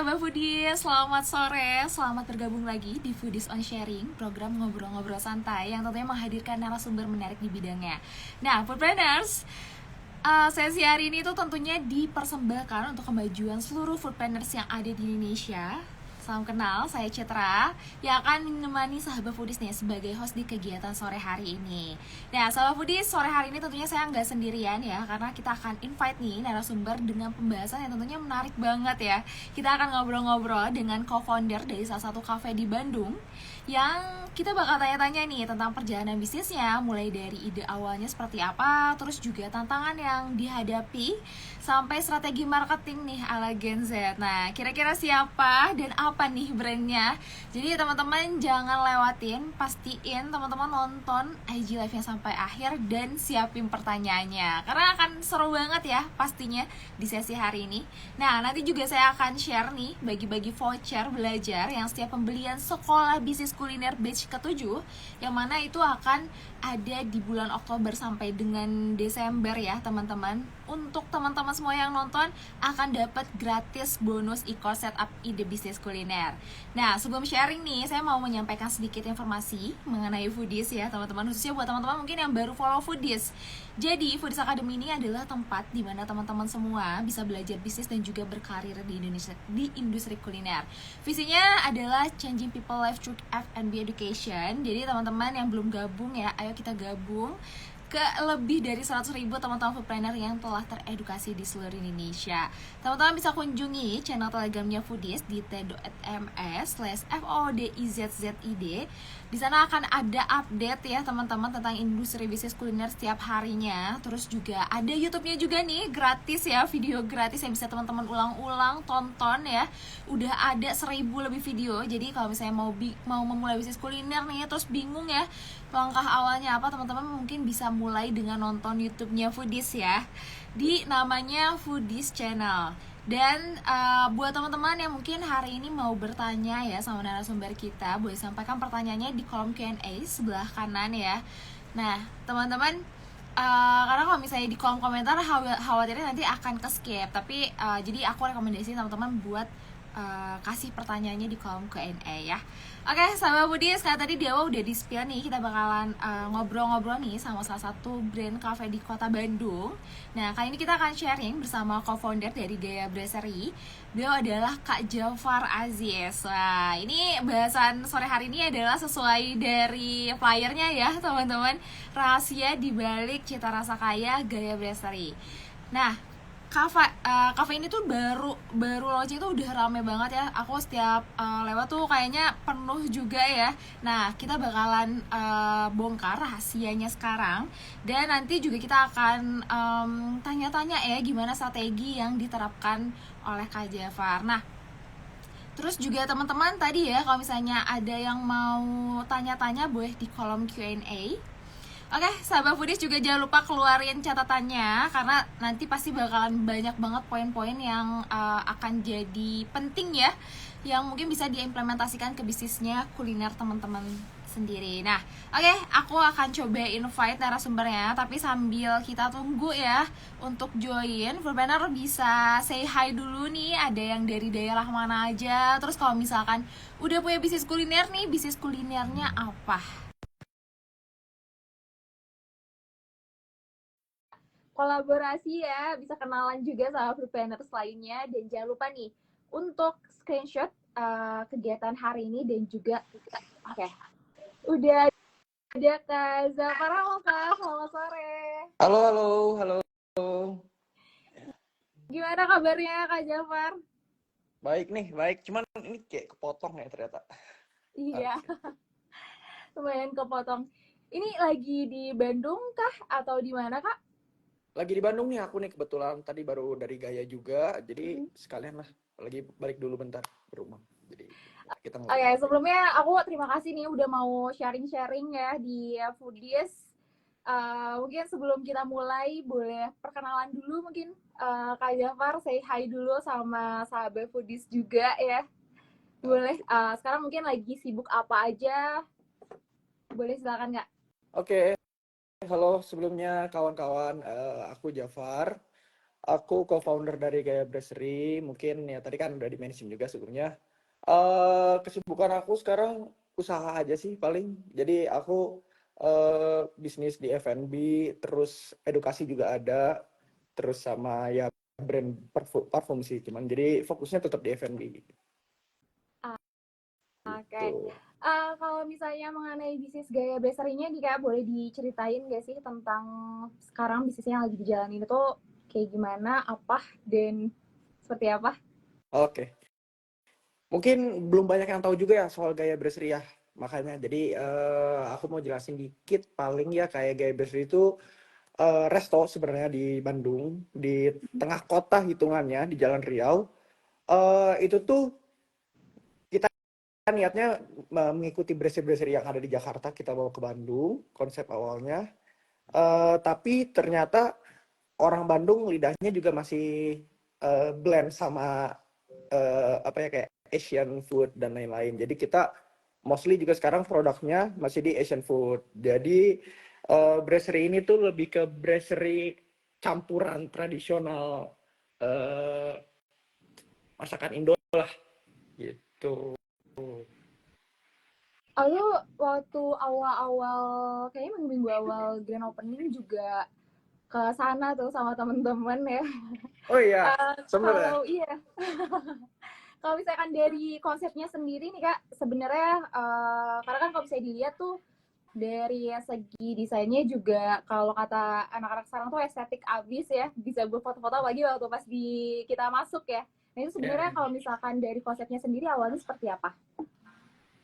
sahabat Foodies, selamat sore, selamat bergabung lagi di Foodies on Sharing, program ngobrol-ngobrol santai yang tentunya menghadirkan narasumber menarik di bidangnya. Nah, Foodplanners, sesi hari ini tuh tentunya dipersembahkan untuk kemajuan seluruh foodplanners yang ada di Indonesia. Salam kenal, saya Citra yang akan menemani sahabat Foodies nih sebagai host di kegiatan sore hari ini. Nah, sahabat Foodies, sore hari ini tentunya saya nggak sendirian ya, karena kita akan invite nih narasumber dengan pembahasan yang tentunya menarik banget ya. Kita akan ngobrol-ngobrol dengan co-founder dari salah satu cafe di Bandung, yang kita bakal tanya-tanya nih tentang perjalanan bisnisnya, mulai dari ide awalnya seperti apa, terus juga tantangan yang dihadapi, sampai strategi marketing nih ala Gen Z. Nah, kira-kira siapa dan apa nih brandnya? Jadi teman-teman jangan lewatin, pastiin teman-teman nonton IG live-nya sampai akhir dan siapin pertanyaannya, karena akan seru banget ya pastinya di sesi hari ini. Nah, nanti juga saya akan share nih bagi-bagi voucher belajar yang setiap pembelian sekolah bisnis kuliner batch ke-7, yang mana itu akan ada di bulan Oktober sampai dengan Desember ya teman-teman. Untuk teman-teman semua yang nonton akan dapat gratis bonus e-course setup ide bisnis kuliner. Nah, sebelum sharing nih, saya mau menyampaikan sedikit informasi mengenai Foodies ya teman-teman, khususnya buat teman-teman mungkin yang baru follow Foodies. Jadi, Foodies Academy ini adalah tempat di mana teman-teman semua bisa belajar bisnis dan juga berkarir di Indonesia di industri kuliner. Visinya adalah changing people life through F&B education. Jadi teman-teman yang belum gabung ya, ayo kita gabung ke lebih dari 100.000 teman-teman foodpreneur yang telah teredukasi di seluruh Indonesia. Teman-teman bisa kunjungi channel telegramnya Foodies di t.ms/FOODIZZID. Di sana akan ada update ya teman-teman tentang industri bisnis kuliner setiap harinya. Terus juga ada YouTube-nya juga nih, gratis ya, video gratis yang bisa teman-teman ulang-ulang tonton ya. Udah ada 1.000 lebih video. Jadi kalau misalnya mau memulai bisnis kuliner nih terus bingung ya langkah awalnya apa, teman-teman mungkin bisa mulai dengan nonton YouTube-nya Foodies ya, di namanya Foodies Channel. Dan buat teman-teman yang mungkin hari ini mau bertanya ya sama narasumber kita, boleh sampaikan pertanyaannya di kolom Q&A sebelah kanan ya. Nah, teman-teman, karena kalau misalnya di kolom komentar khawatirnya nanti akan ke skip, tapi jadi aku rekomendasi teman-teman buat kasih pertanyaannya di kolom Q&A ya. Oke, sahabat Foodies, kayak tadi di awal udah di-spill nih, kita bakalan ngobrol-ngobrol nih sama salah satu brand cafe di kota Bandung. Nah, kali ini kita akan sharing bersama co-founder dari Gaya Brasserie. Beliau adalah Kak Jafar Aziz. Wah, ini bahasan sore hari ini adalah sesuai dari flyernya ya teman-teman, rahasia dibalik cita rasa kaya Gaya Brasserie. Nah, kafe ini tuh baru launching tuh udah rame banget ya. Aku setiap lewat tuh kayaknya penuh juga ya. Nah, kita bakalan bongkar rahasianya sekarang, dan nanti juga kita akan tanya-tanya ya gimana strategi yang diterapkan oleh Kak Jafar. Nah, terus juga teman-teman tadi ya, kalau misalnya ada yang mau tanya-tanya boleh di kolom Q&A. Oke, sahabat Foodies juga jangan lupa keluarin catatannya, karena nanti pasti bakalan banyak banget poin-poin yang akan jadi penting ya, yang mungkin bisa diimplementasikan ke bisnisnya kuliner teman-teman sendiri. Nah, oke, aku akan coba invite narasumbernya, tapi sambil kita tunggu ya untuk join, foodpreneur bisa say hi dulu nih, ada yang dari daerah mana aja, terus kalau misalkan udah punya bisnis kuliner nih, bisnis kulinernya apa? Kolaborasi ya, bisa kenalan juga sama foodplanners lainnya, dan jangan lupa nih untuk screenshot kegiatan hari ini, dan juga oke, udah ada Kak Zafar. Halo Kak, selamat sore. Halo, halo, halo. Gimana kabarnya Kak Jafar? Baik nih, baik. Cuman ini kayak kepotong ya ternyata. Iya, Oke. lumayan kepotong. Ini lagi di Bandung kah atau di mana Kak? Lagi di Bandung nih aku nih kebetulan. Tadi baru dari Gaya juga. Jadi sekalian lah. Lagi balik dulu bentar ke rumah. Jadi ya, kita Oke, ngobrol. sebelumnya aku terima kasih nih udah mau sharing-sharing ya di Foodies. Mungkin sebelum kita mulai boleh perkenalan dulu mungkin, Kak Jafar say hi dulu sama sahabat Foodies juga ya. Boleh, Oke. sekarang mungkin lagi sibuk apa aja? Boleh silakan Kak. Oke. Halo sebelumnya kawan-kawan. Aku Jafar. Aku co-founder dari Gaya Brasserie. Mungkin ya tadi kan udah di-mention juga sebelumnya. Kesibukan aku sekarang usaha aja sih paling. Jadi aku bisnis di F&B, terus edukasi juga ada, terus sama ya brand parfum sih. Cuman jadi fokusnya tetap di F&B Oke. gitu. Kalau misalnya mengenai bisnis Gaya Brasserie-nya nih Kak, boleh diceritain gak sih tentang sekarang bisnisnya yang lagi dijalanin itu kayak gimana, apa, dan seperti apa? Oke. Mungkin belum banyak yang tahu juga ya soal Gaya Brasserie ya. Makanya jadi aku mau jelasin dikit paling ya kayak Gaya Brasserie itu resto sebenarnya di Bandung, di tengah kota hitungannya di Jalan Riau. Itu tuh kita niatnya mengikuti brasserie-brasserie yang ada di Jakarta, kita bawa ke Bandung, konsep awalnya. Tapi ternyata orang Bandung lidahnya juga masih blend sama apa ya kayak Asian food dan lain-lain. Jadi kita mostly juga sekarang produknya masih di Asian food. Jadi brasserie ini tuh lebih ke brasserie campuran tradisional eh, masakan Indo lah gitu. Lalu waktu awal-awal, kayaknya minggu-minggu awal grand opening juga ke sana tuh sama temen-temen ya. Oh iya, sumber ya. Kalau iya, kalau misalkan dari konsepnya sendiri nih Kak, sebenarnya karena kan kalau bisa dilihat tuh dari segi desainnya juga kalau kata anak-anak sekarang tuh estetik abis ya, bisa buat foto-foto lagi waktu pas kita masuk ya. Nah itu Ya. sebenarnya kalau misalkan dari konsepnya sendiri awalnya seperti apa?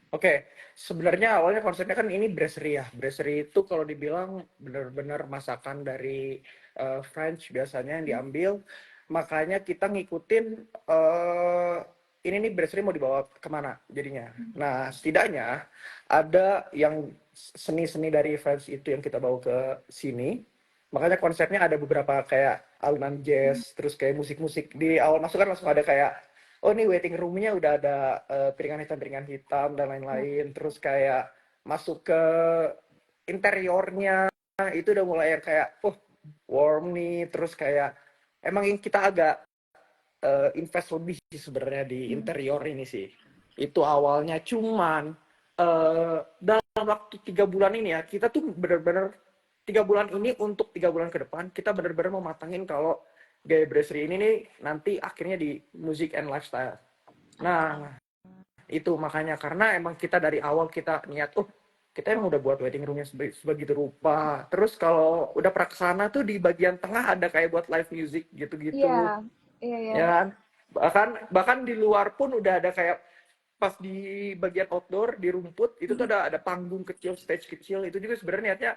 Oke, sebenarnya awalnya konsepnya kan ini brasserie ya. Brasserie itu kalau dibilang benar-benar masakan dari French biasanya yang diambil. Makanya kita ngikutin ini nih brasserie mau dibawa kemana jadinya. Nah, setidaknya ada yang seni-seni dari French itu yang kita bawa ke sini. Makanya konsepnya ada beberapa kayak alunan jazz, terus kayak musik-musik. Di awal masuk kan langsung ada kayak oh ini waiting room-nya udah ada piringan hitam dan lain-lain. Terus kayak masuk ke interiornya itu udah mulai yang kayak warm nih. Terus kayak emang kita agak invest lebih sih sebenarnya di interior ini sih. Itu awalnya cuman dalam waktu 3 bulan ini ya kita tuh bener-bener 3 bulan ini untuk 3 bulan ke depan kita bener-bener mau matangin kalau Gaya Brasserie ini nih nanti akhirnya di music and lifestyle. Nah, itu makanya karena emang kita dari awal kita niat, kita emang udah buat wedding roomnya sebegitu rupa. Terus kalau udah praksana tuh di bagian tengah ada kayak buat live music Iya, gitu-gitu. iya, iya. Ya kan? Bahkan di luar pun udah ada kayak pas di bagian outdoor di rumput itu tuh ada panggung kecil, stage kecil. Itu juga sebenarnya niatnya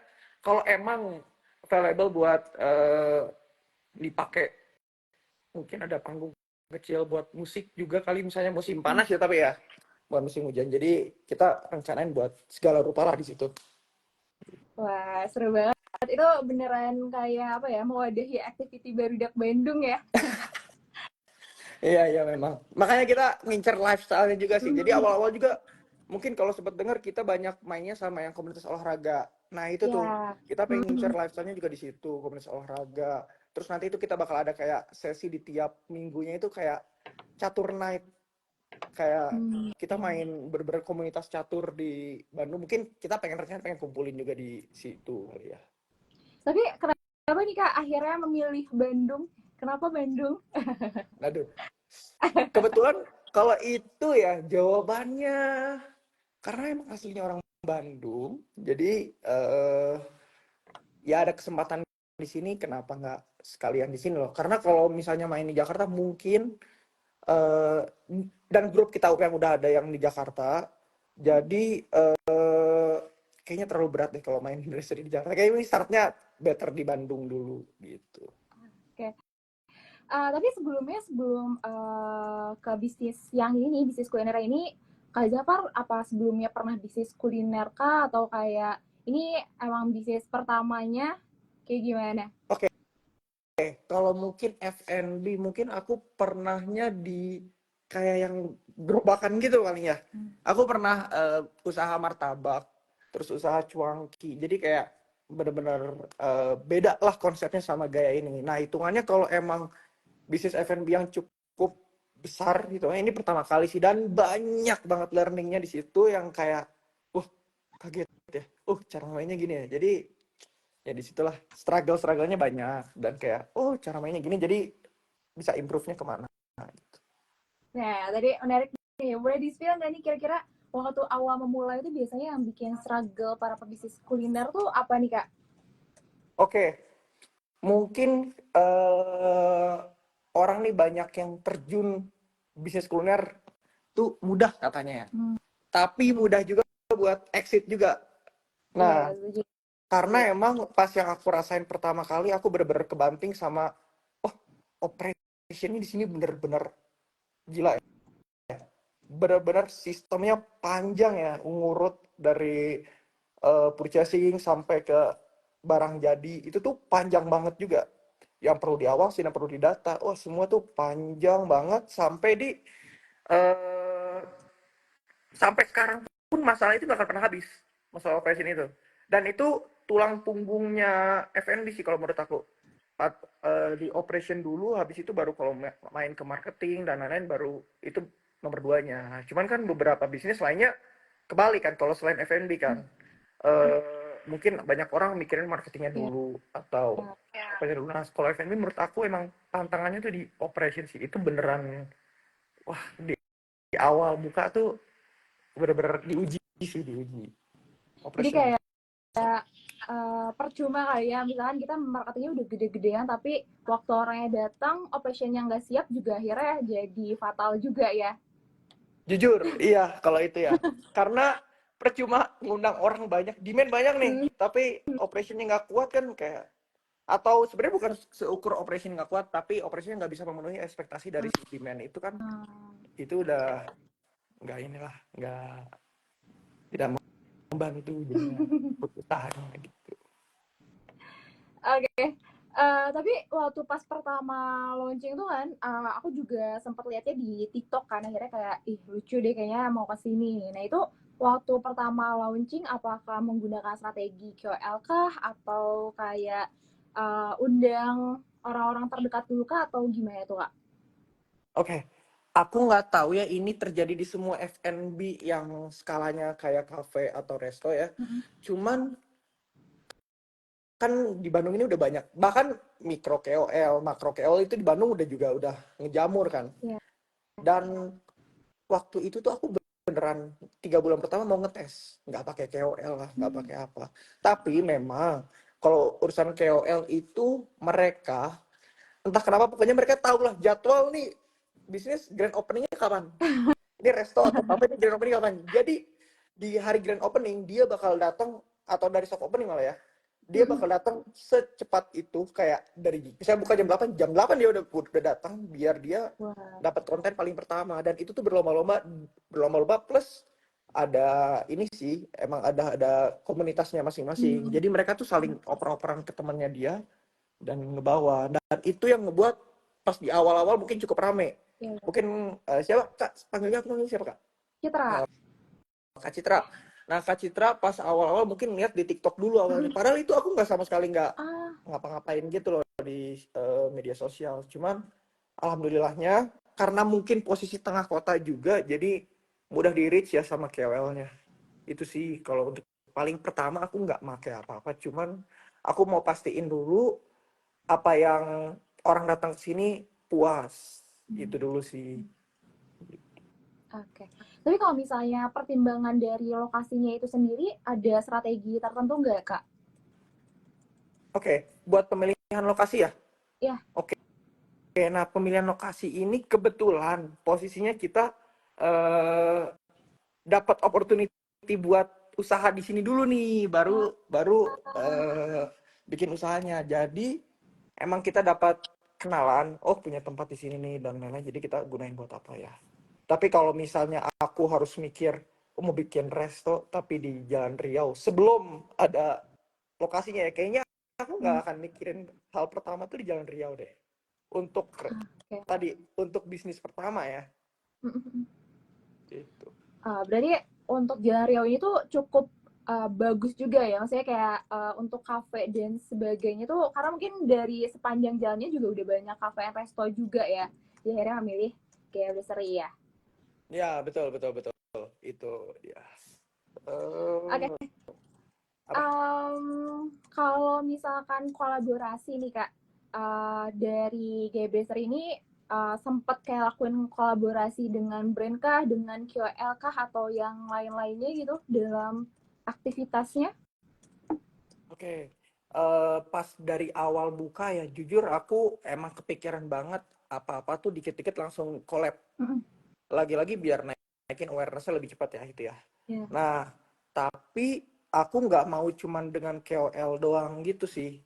kalau emang available buat dipakai mungkin ada panggung kecil buat musik juga kali misalnya musim panas ya tapi ya buat musim hujan. Jadi kita rencanain buat segala rupa lah di situ. Wah, seru banget. Itu beneran kayak apa ya, mewadahi activity Barudak Bandung ya. Iya iya memang. Makanya kita ngincer lifestyle-nya juga sih. Jadi awal-awal juga mungkin kalau sempat dengar kita banyak mainnya sama yang komunitas olahraga. Nah itu tuh Ya. kita pengen ngincer lifestyle-nya juga di situ komunitas olahraga. Terus nanti itu kita bakal ada kayak sesi di tiap minggunya itu kayak catur night. Kayak kita main bener-bener komunitas catur di Bandung. Mungkin kita pengen kumpulin juga di situ kali ya. Tapi kenapa nih Kak akhirnya memilih Bandung? Kenapa Bandung? Aduh. Kebetulan kalau itu ya jawabannya karena emang aslinya orang Bandung, jadi ya ada kesempatan di sini, kenapa nggak sekalian di sini loh? Karena kalau misalnya main di Jakarta mungkin eh, dan grup kita yang udah ada yang di Jakarta, jadi kayaknya terlalu berat deh kalau main di Jakarta. Kayaknya ini startnya better di Bandung dulu gitu. Oke. Tapi sebelumnya sebelum ke bisnis yang ini, bisnis kuliner ini, Kak Jafar apa sebelumnya pernah bisnis kuliner kah atau kayak ini emang bisnis pertamanya kayak gimana? Oke, kalau mungkin F&B mungkin aku pernahnya di kayak yang gerobakan gitu kali ya. Aku pernah usaha martabak, terus usaha cuanki. Jadi kayak bener-bener beda lah konsepnya sama gaya ini. Nah, hitungannya kalau emang bisnis F&B yang cukup besar gitu, ini pertama kali sih dan banyak banget learningnya di situ yang kayak, kaget ya, cara mainnya gini ya. Jadi ya disitulah struggle-strugglenya banyak dan kayak, cara mainnya gini, jadi bisa improve-nya kemana. Gitu. Nah, tadi menarik nih. Boleh di-spill nggak nih kira-kira waktu awal memulai itu biasanya yang bikin struggle para pebisnis kuliner tuh apa nih, Kak? Oke, mungkin orang nih banyak yang terjun bisnis kuliner tuh mudah katanya ya. Tapi mudah juga buat exit juga. Nah, karena emang pas yang aku rasain pertama kali aku bener-bener kebanting sama operationnya di sini bener-bener gila ya. Bener-bener sistemnya panjang ya, ngurut dari purchasing sampai ke barang jadi itu tuh panjang banget juga. Yang perlu diawasin, yang perlu didata, semua tuh panjang banget sampai sekarang pun masalah itu gak akan pernah habis, masalah operation itu. Dan itu tulang punggungnya F&B sih kalau menurut aku. Di operation dulu, habis itu baru kalau main ke marketing dan lain-lain baru itu nomor 2-nya. Cuman kan beberapa bisnis lainnya kebalik kan, kalau selain F&B kan. Mungkin banyak orang mikirin marketingnya dulu atau apa dulu. Nah, kalau F&B menurut aku emang tantangannya tuh di operation sih. Itu beneran, di awal buka tuh bener-bener diuji. Jadi kayak percuma kali ya, misalkan kita marketingnya udah gede-gedean tapi waktu orangnya datang operationnya nggak siap juga akhirnya jadi fatal juga ya. Jujur, iya kalau itu ya. Karena percuma ngundang orang banyak, demand banyak nih, tapi operationnya nggak kuat kan kayak, atau sebenarnya bukan seukur operation nggak kuat, tapi operationnya nggak bisa memenuhi ekspektasi dari si demand itu kan, itu udah tidak membantu jadinya usaha gitu. Oke. Tapi waktu pas pertama launching tuh kan, aku juga sempat lihatnya di TikTok kan, akhirnya kayak, lucu deh kayaknya mau ke sini. Nah itu waktu pertama launching, apakah menggunakan strategi KOL kah, atau kayak undang orang-orang terdekat dulu kah, atau gimana tuh, Kak? Oke, aku nggak tahu ya ini terjadi di semua F&B yang skalanya kayak cafe atau resto ya. Cuman kan di Bandung ini udah banyak, bahkan mikro KOL, makro KOL itu di Bandung udah ngejamur kan. Yeah. Dan waktu itu tuh aku beneran 3 bulan pertama mau ngetes, nggak pakai KOL lah, nggak pakai apa. Tapi memang kalau urusan KOL itu mereka entah kenapa pokoknya mereka tahu lah jadwal nih bisnis grand openingnya kapan. Ini resto atau cafe ini grand opening kapan. Jadi di hari grand opening dia bakal datang, atau dari soft opening malah ya. Dia bakal datang secepat itu, kayak dari misalnya buka jam 8 dia udah datang biar dia dapat konten paling pertama. Dan itu tuh berlomba-lomba plus ada ini sih, emang ada komunitasnya masing-masing. Jadi mereka tuh saling oper-operan ke temannya dia dan ngebawa. Dan itu yang ngebuat pas di awal-awal mungkin cukup rame. Mungkin siapa Kak? Panggilnya siapa Kak? Citra. Kak Citra. Nah, Kak Citra pas awal-awal mungkin lihat di TikTok dulu awalnya. Padahal itu aku nggak sama sekali nggak ngapa-ngapain gitu loh di media sosial. Cuman alhamdulillahnya karena mungkin posisi tengah kota juga, jadi mudah di reach ya sama KOL-nya. Itu sih kalau untuk paling pertama aku nggak pakai apa-apa. Cuman aku mau pastiin dulu apa yang orang datang ke sini puas. Itu dulu sih. Oke. Tapi kalau misalnya pertimbangan dari lokasinya itu sendiri, ada strategi tertentu nggak, Kak? Oke, buat pemilihan lokasi ya? Iya. Oke, nah pemilihan lokasi ini kebetulan posisinya kita dapat opportunity buat usaha di sini dulu nih, baru bikin usahanya. Jadi emang kita dapat kenalan, punya tempat di sini nih dan lain-lain, jadi kita gunain buat apa ya. Tapi kalau misalnya aku harus mikir mau bikin resto tapi di Jalan Riau sebelum ada lokasinya ya, kayaknya aku nggak akan mikirin hal pertama tuh di Jalan Riau deh. Untuk tadi untuk bisnis pertama ya. Gitu. Berarti untuk Jalan Riau ini tuh cukup bagus juga ya, maksudnya kayak untuk kafe dan sebagainya tuh, karena mungkin dari sepanjang jalannya juga udah banyak kafe dan resto juga ya, jadi akhirnya memilih kayak Brasserie ya. Ya, betul, betul, betul. Itu dia. Oke, Eh, apa? kalau misalkan kolaborasi nih Kak, dari Gaya Brasserie ini sempet kayak lakuin kolaborasi dengan brand kah, dengan KOL kah, atau yang lain-lainnya gitu dalam aktivitasnya? Oke. Pas dari awal buka ya, jujur aku emang kepikiran banget apa-apa tuh dikit-dikit langsung collab. Mm-mm. Lagi-lagi biar naikin awareness-nya lebih cepat ya itu ya. Ya. Nah, tapi aku nggak mau cuman dengan KOL doang gitu sih.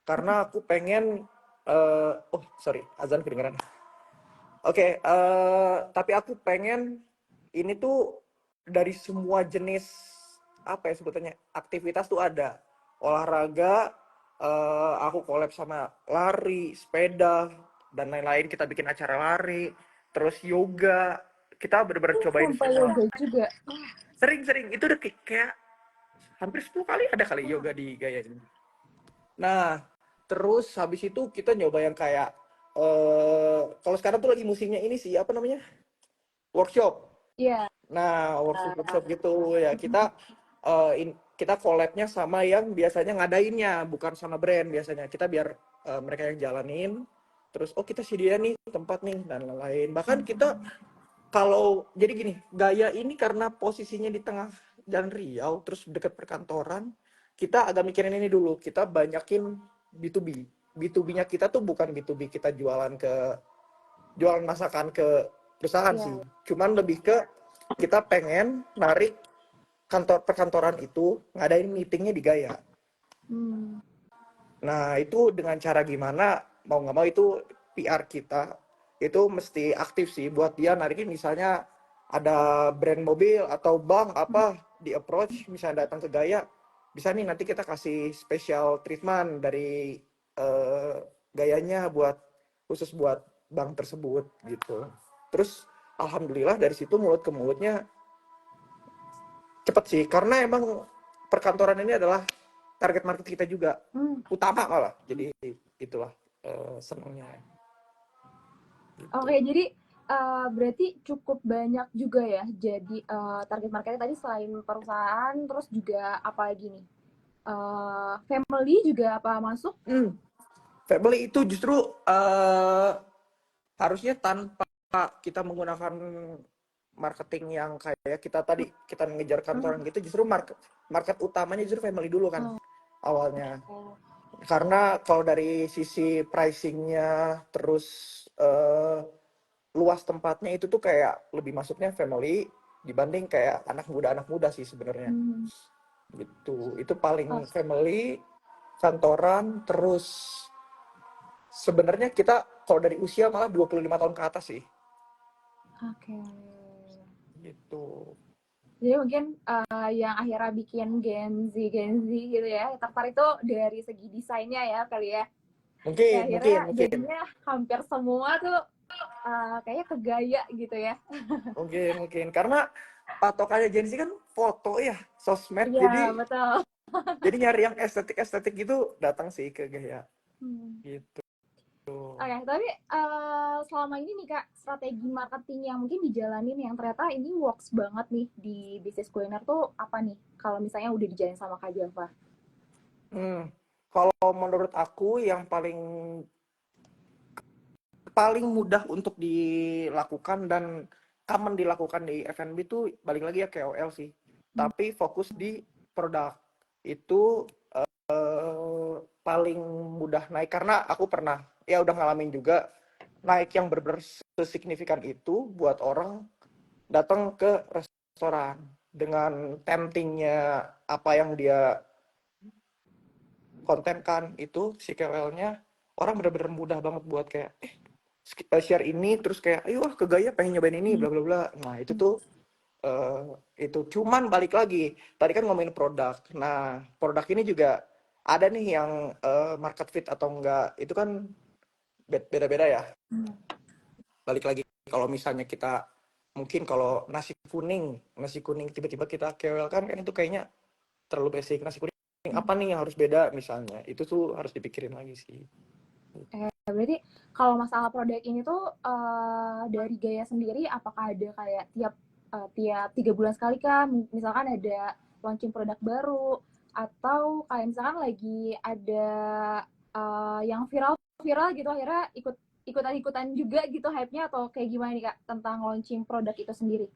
Karena aku pengen, oh sorry, azan kedengeran. Oke, tapi aku pengen ini tuh dari semua jenis apa ya sebutannya aktivitas tuh ada olahraga, aku collab sama lari, sepeda dan lain-lain. Kita bikin acara lari, terus yoga. Kita bener-bener cobain Sampai semua. yoga juga. Sering-sering itu udah kayak hampir 10 kali ada kali yoga di Gaya ini. Nah, terus habis itu kita nyoba yang kayak kalau sekarang tuh lagi musimnya ini sih apa namanya? Workshop. Iya. Nah, workshop gitu ya kita collab-nya sama yang biasanya ngadainnya, bukan sama brand biasanya. Kita biar mereka yang jalanin, terus oh kita sedia nih tempat nih dan lain-lain. Bahkan kita kalau jadi gini, Gaya ini karena posisinya di tengah Jalan Riau, terus dekat perkantoran, kita agak mikirin ini dulu. Kita banyakin B2B. B2B-nya kita tuh bukan B2B kita jualan masakan ke perusahaan Iya. sih. Cuman lebih ke kita pengen narik kantor perkantoran itu ngadain meetingnya di Gaya. Hmm. Nah, itu dengan cara gimana, mau nggak mau itu PR kita, itu mesti aktif sih buat dia narikin misalnya ada brand mobil atau bank apa di approach misalnya datang ke Gaya, bisa nih nanti kita kasih special treatment dari eh, Gayanya khusus buat bank tersebut gitu. Terus alhamdulillah dari situ mulut ke mulutnya cepet sih, karena emang perkantoran ini adalah target market kita juga utama malah, jadi itulah senangnya gitu. Oke, jadi berarti cukup banyak juga ya. Jadi target marketnya tadi selain perusahaan, terus juga apa lagi nih? Family juga apa masuk? Family itu justru harusnya tanpa kita menggunakan marketing yang kayak kita ngejar kantoran gitu, justru market utamanya justru family dulu kan awalnya. Karena kalau dari sisi pricingnya terus luas tempatnya itu tuh kayak lebih masuknya family dibanding kayak anak muda sih sebenarnya. Gitu. Itu paling family, kantoran, terus sebenarnya kita kalau dari usia malah 25 tahun ke atas sih. Oke. Gitu. Jadi mungkin yang akhirnya bikin Gen Z gitu ya, tertarik tuh dari segi desainnya ya kali ya. Ya Mungkin. akhirnya jadinya hampir semua tuh kayaknya ke Gaya gitu ya. Mungkin. Karena patokannya Gen Z kan foto ya, sosmed. Iya, betul. Jadi nyari yang estetik gitu datang sih ke Gaya. Gitu. Oke, tapi selama ini nih Kak, strategi marketing yang mungkin dijalanin yang ternyata ini works banget nih di bisnis kuliner tuh apa nih? Kalau misalnya udah dijalanin sama Kak Java. Kalau menurut aku yang paling mudah untuk dilakukan dan common dilakukan di F&B itu balik lagi ya KOL sih. Tapi fokus di produk itu paling mudah naik, karena aku pernah ya udah ngalamin juga naik yang bener-bener sesignifikan itu buat orang datang ke restoran dengan temptingnya apa yang dia kontenkan itu si KOL-nya, orang bener-bener mudah banget buat kayak share ini terus kayak ayo ke Gaya pengen nyobain ini bla bla bla. Nah itu tuh itu cuman balik lagi tadi kan ngomongin produk. Nah produk ini juga ada nih yang market fit atau enggak, itu kan beda-beda ya. Balik lagi kalau misalnya mungkin kalau nasi kuning tiba-tiba kita KOL kan itu kayaknya terlalu basic. Nasi kuning apa nih yang harus beda misalnya, itu tuh harus dipikirin lagi sih. Berarti kalau masalah produk ini tuh dari Gaya sendiri apakah ada kayak tiap 3 bulan sekali kah? Misalkan ada launching produk baru atau kayak misalkan lagi ada yang viral gitu akhirnya ikutan juga gitu hype-nya atau kayak gimana nih Kak tentang launching produk itu sendiri?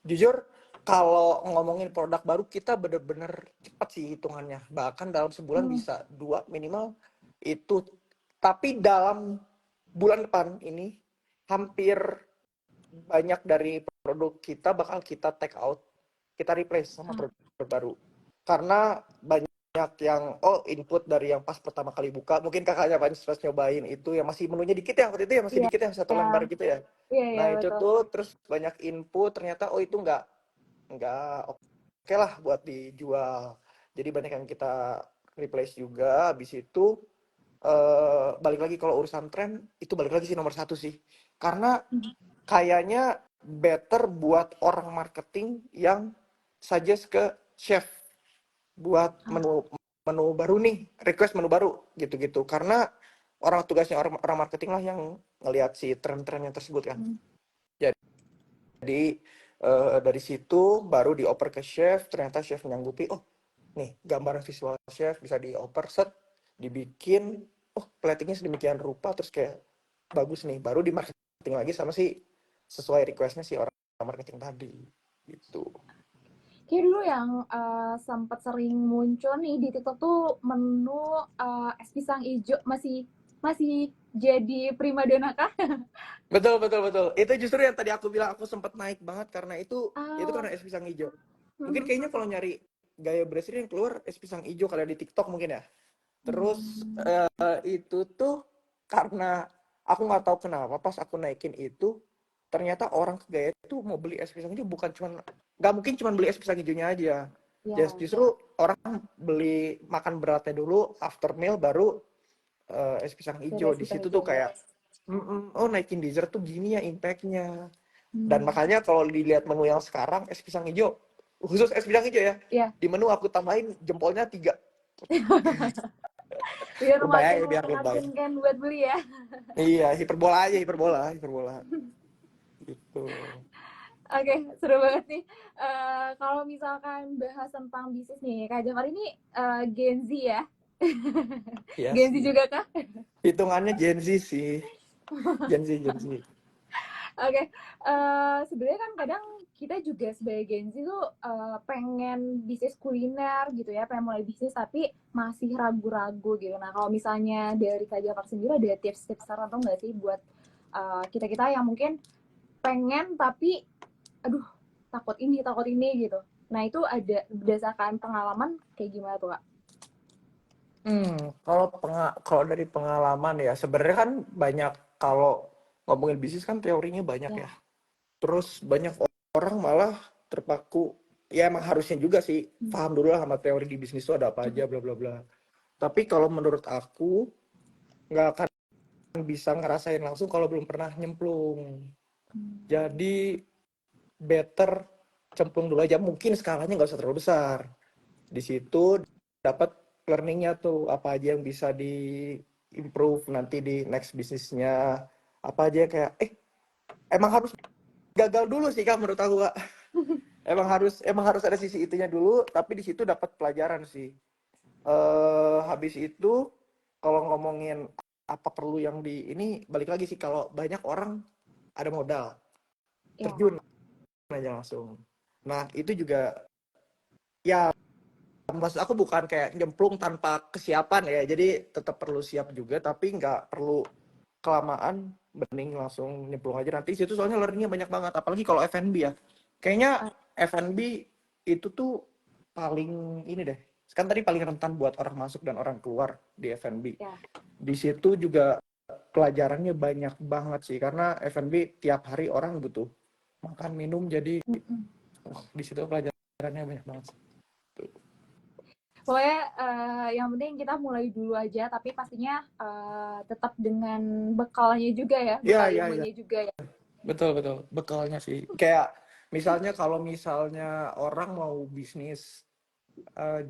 Jujur kalau ngomongin produk baru kita bener-bener cepat sih hitungannya. Bahkan dalam sebulan bisa 2 minimal itu. Tapi dalam bulan depan ini hampir banyak dari produk kita bakal kita take out, kita replace sama produk baru. Karena banyak yang input dari yang pas pertama kali buka, mungkin kakaknya paling stress nyobain itu yang masih menunya dikit ya, waktu itu ya masih dikit ya, 1 lembar gitu ya. Nah itu betul. tuh terus banyak input ternyata itu nggak oke lah buat dijual. Jadi banyak yang kita replace juga. Habis itu balik lagi kalau urusan tren itu balik lagi sih nomor 1 sih. Karena kayaknya better buat orang marketing yang suggest ke chef buat menu baru nih, request menu baru gitu-gitu. Karena tugasnya orang marketing lah yang ngelihat si tren-trennya tersebut kan. Jadi dari situ baru dioper ke chef, ternyata chef nyanggupi, nih gambaran visual chef bisa dioper set, dibikin, platingnya sedemikian rupa, terus kayak bagus nih, baru di marketing lagi sama si sesuai requestnya si orang marketing tadi gitu. Kayak dulu yang sempat sering muncul nih di TikTok tuh menu es pisang hijau masih jadi primadona kah? Betul. Itu justru yang tadi aku bilang aku sempat naik banget karena itu karena es pisang hijau. Mungkin kayaknya kalau nyari gaya brasserie yang keluar es pisang hijau kalau di TikTok mungkin ya. Terus itu tuh karena aku nggak tahu kenapa pas aku naikin itu ternyata orang ke Gaya itu mau beli es pisang hijau nggak mungkin cuma beli es pisang hijaunya aja. Justru orang beli makan beratnya dulu, after meal baru es pisang hijau. Di situ tuh kayak naikin dessert tuh gini ya impact-nya. Dan makanya kalau dilihat menu yang sekarang es pisang hijau, khusus es pisang hijau ya, di menu aku tambahin jempolnya 3. Biar Lebay makin meyakinkan buat beli ya. Iya, hiperbola gitu. Oke, seru banget nih. Kalau misalkan bahas tentang bisnis nih, Kak Jafar ini Gen Z ya? Iya Gen Z sih. juga kah? Hitungannya Gen Z sih. Gen Z. Oke, sebenarnya kan kadang kita juga sebagai Gen Z tuh pengen bisnis kuliner gitu ya, pengen mulai bisnis tapi masih ragu-ragu gitu. Nah kalau misalnya dari Kak Jafar sendiri ada tips-tips tertentu nggak sih buat kita-kita yang mungkin pengen tapi aduh takut ini gitu. Nah itu ada berdasarkan pengalaman kayak gimana tuh Kak? Kalau dari pengalaman ya sebenarnya kan banyak, kalau ngomongin bisnis kan teorinya banyak ya. Terus banyak orang malah terpaku, ya emang harusnya juga sih paham dulu lah sama teori di bisnis itu ada apa aja bla bla bla. Tapi kalau menurut aku nggak akan bisa ngerasain langsung kalau belum pernah nyemplung. Jadi better cemplung dulu aja, mungkin skalanya nggak usah terlalu besar. Di situ dapat learningnya tuh apa aja yang bisa di improve nanti di next bisnisnya, apa aja kayak emang harus gagal dulu sih Kak menurut aku Kak. emang harus ada sisi itunya dulu, tapi di situ dapat pelajaran sih. Habis itu kalau ngomongin apa perlu yang ini balik lagi sih, kalau banyak orang ada modal terjun aja langsung. Nah itu juga ya, maksud aku bukan kayak nyemplung tanpa kesiapan ya, jadi tetap perlu siap juga tapi nggak perlu kelamaan, mending langsung nyemplung aja nanti situ, soalnya learningnya banyak banget. Apalagi kalau F&B ya, kayaknya F&B itu tuh paling ini deh, kan tadi paling rentan buat orang masuk dan orang keluar di F&B. Di situ juga pelajarannya banyak banget sih, karena F&B tiap hari orang butuh makan minum, jadi di situ pelajarannya banyak banget sih. Pokoknya yang penting kita mulai dulu aja, tapi pastinya tetap dengan bekalnya juga ya, ilmunya juga ya. Betul, bekalnya sih. Kayak misalnya kalau misalnya orang mau bisnis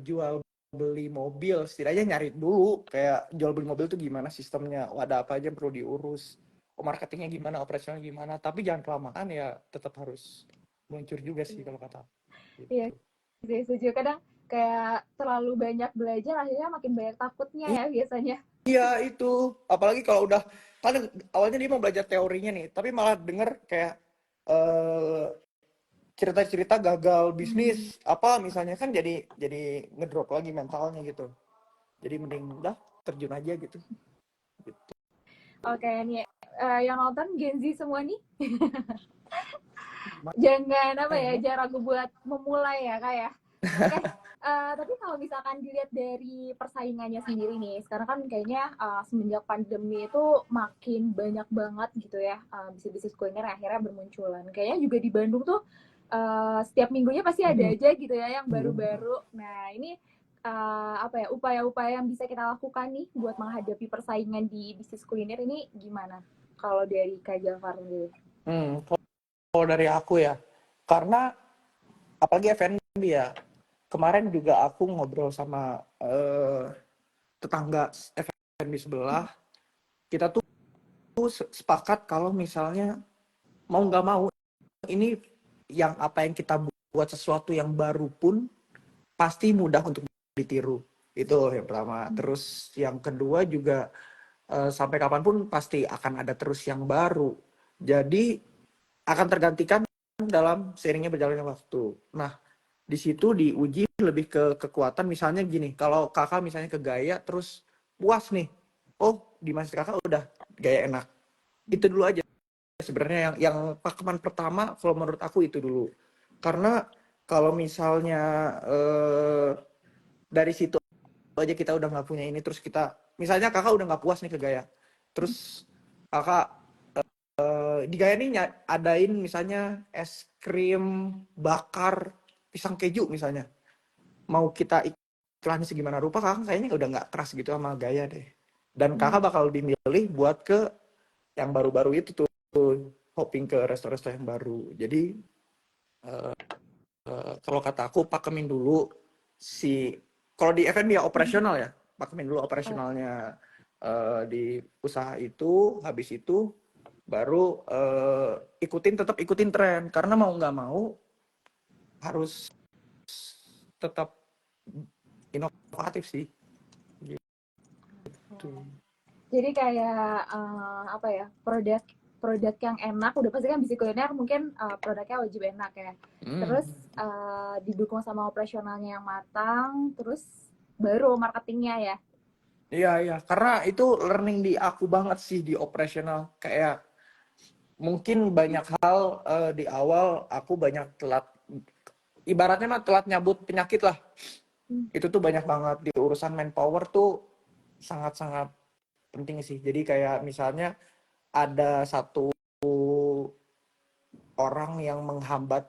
jual beli mobil, setidaknya nyari dulu kayak jual beli mobil tuh gimana sistemnya, ada apa aja yang perlu diurus, marketingnya gimana, operasionalnya gimana. Tapi jangan kelamaan ya, tetap harus meluncur juga sih kalau kata aku. Iya Gitu. sih, setuju. Kadang kayak terlalu banyak belajar akhirnya makin banyak takutnya ya biasanya. Iya itu, apalagi kalau udah kan awalnya dia mau belajar teorinya nih, tapi malah denger kayak eh, cerita-cerita gagal bisnis apa misalnya, kan jadi ngedrop lagi mentalnya gitu. Jadi mending udah terjun aja gitu. Oke nih, yang nonton Gen Z semua nih, jangan apa ya, Makanya. jangan ragu buat memulai ya kak ya. Oke, tapi kalau misalkan dilihat dari persaingannya sendiri nih, sekarang kan kayaknya semenjak pandemi itu makin banyak banget gitu ya bisnis-bisnis kuliner yang akhirnya bermunculan. Kayaknya juga di Bandung tuh setiap minggunya pasti ada aja gitu ya yang baru-baru. Nah ini apa ya, upaya-upaya yang bisa kita lakukan nih buat menghadapi persaingan di bisnis kuliner ini gimana? Kalau dari Kak Jafar sendiri. Kalau dari aku ya, karena apalagi F&B ya, kemarin juga aku ngobrol sama tetangga F&B sebelah, kita tuh sepakat kalau misalnya mau nggak mau ini yang apa yang kita buat sesuatu yang baru pun pasti mudah untuk ditiru. Itu yang pertama. Terus yang kedua juga sampai kapanpun pasti akan ada terus yang baru. Jadi akan tergantikan dalam seiringnya berjalannya waktu. Nah, di situ diuji lebih ke kekuatan. Misalnya gini, kalau kakak misalnya ke gaya terus puas nih, oh di masa kakak udah gaya enak, itu dulu aja sebenarnya yang pakeman pertama kalau menurut aku itu dulu. Karena kalau misalnya dari situ aja kita udah nggak punya ini, terus kita misalnya kakak udah nggak puas nih ke gaya, terus kakak di gaya nih adain misalnya es krim bakar pisang keju misalnya, mau kita iklan segimana rupa, kakak kayaknya udah nggak trust gitu sama gaya deh, dan kakak bakal dimilih buat ke yang baru-baru itu tuh, hopping ke restoran-restoran yang baru. Jadi kalau kata aku pakemin dulu si, kalau di F&B ya operasional ya, pakemin dulu operasionalnya di usaha itu, habis itu baru tetap ikutin tren, karena mau nggak mau harus tetap inovatif sih gitu. Jadi kayak apa ya, produk yang enak udah pasti kan bisnis kuliner mungkin produknya wajib enak ya. Terus didukung sama operasionalnya yang matang, terus baru marketingnya ya. Iya, karena itu learning di aku banget sih di operasional, kayak mungkin banyak hal di awal aku banyak telat, ibaratnya mah telat nyabut penyakit lah. Itu tuh banyak banget di urusan manpower tuh, sangat-sangat penting sih. Jadi kayak misalnya ada satu orang yang menghambat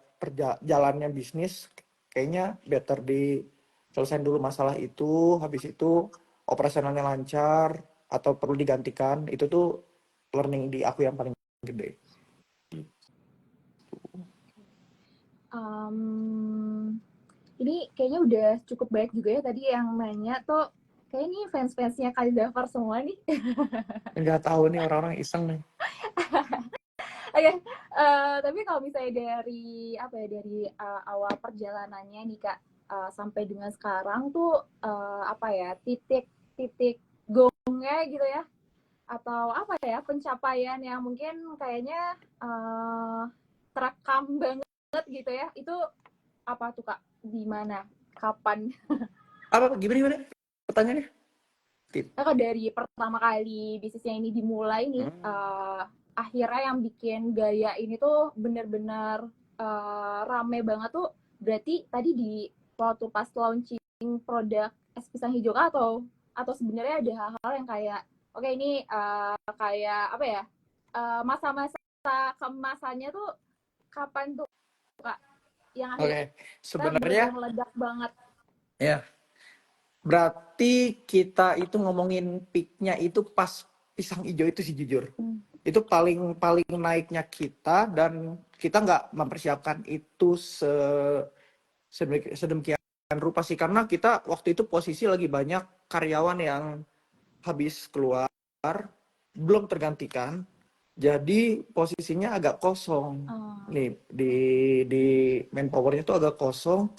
jalannya bisnis, kayaknya better diselesain dulu masalah itu, habis itu operasionalnya lancar atau perlu digantikan. Itu tuh learning di aku yang paling gede. Ini kayaknya udah cukup baik juga ya tadi yang nanya tuh, kayak ini fans-fansnya Kak Jafar semua nih. Nggak tahu nih orang-orang iseng nih. Oke, tapi kalau misalnya dari apa ya, dari awal perjalanannya nih Kak sampai dengan sekarang tuh apa ya, titik gongnya gitu ya, atau apa ya, pencapaian yang mungkin kayaknya terekam banget gitu ya, itu apa tuh Kak? Di mana? Kapan? Apa gimana pertanyaannya? Nah, dari pertama kali bisnisnya ini dimulai nih, akhirnya yang bikin gaya ini tuh bener-bener rame banget tuh, berarti tadi di waktu pas launching produk es pisang hijau kah, atau sebenarnya ada hal-hal yang kayak oke ini kayak apa ya, masa-masa kemasannya tuh kapan tuh Kak, yang akhirnya Sebenarnya bener-bener meledak banget? ya, berarti kita itu ngomongin peaknya itu pas pisang hijau itu sih jujur. Itu paling naiknya kita, dan kita nggak mempersiapkan itu sedemikian rupa sih, karena kita waktu itu posisi lagi banyak karyawan yang habis keluar, belum tergantikan, jadi posisinya agak kosong. Oh. Nih di manpowernya tuh agak kosong,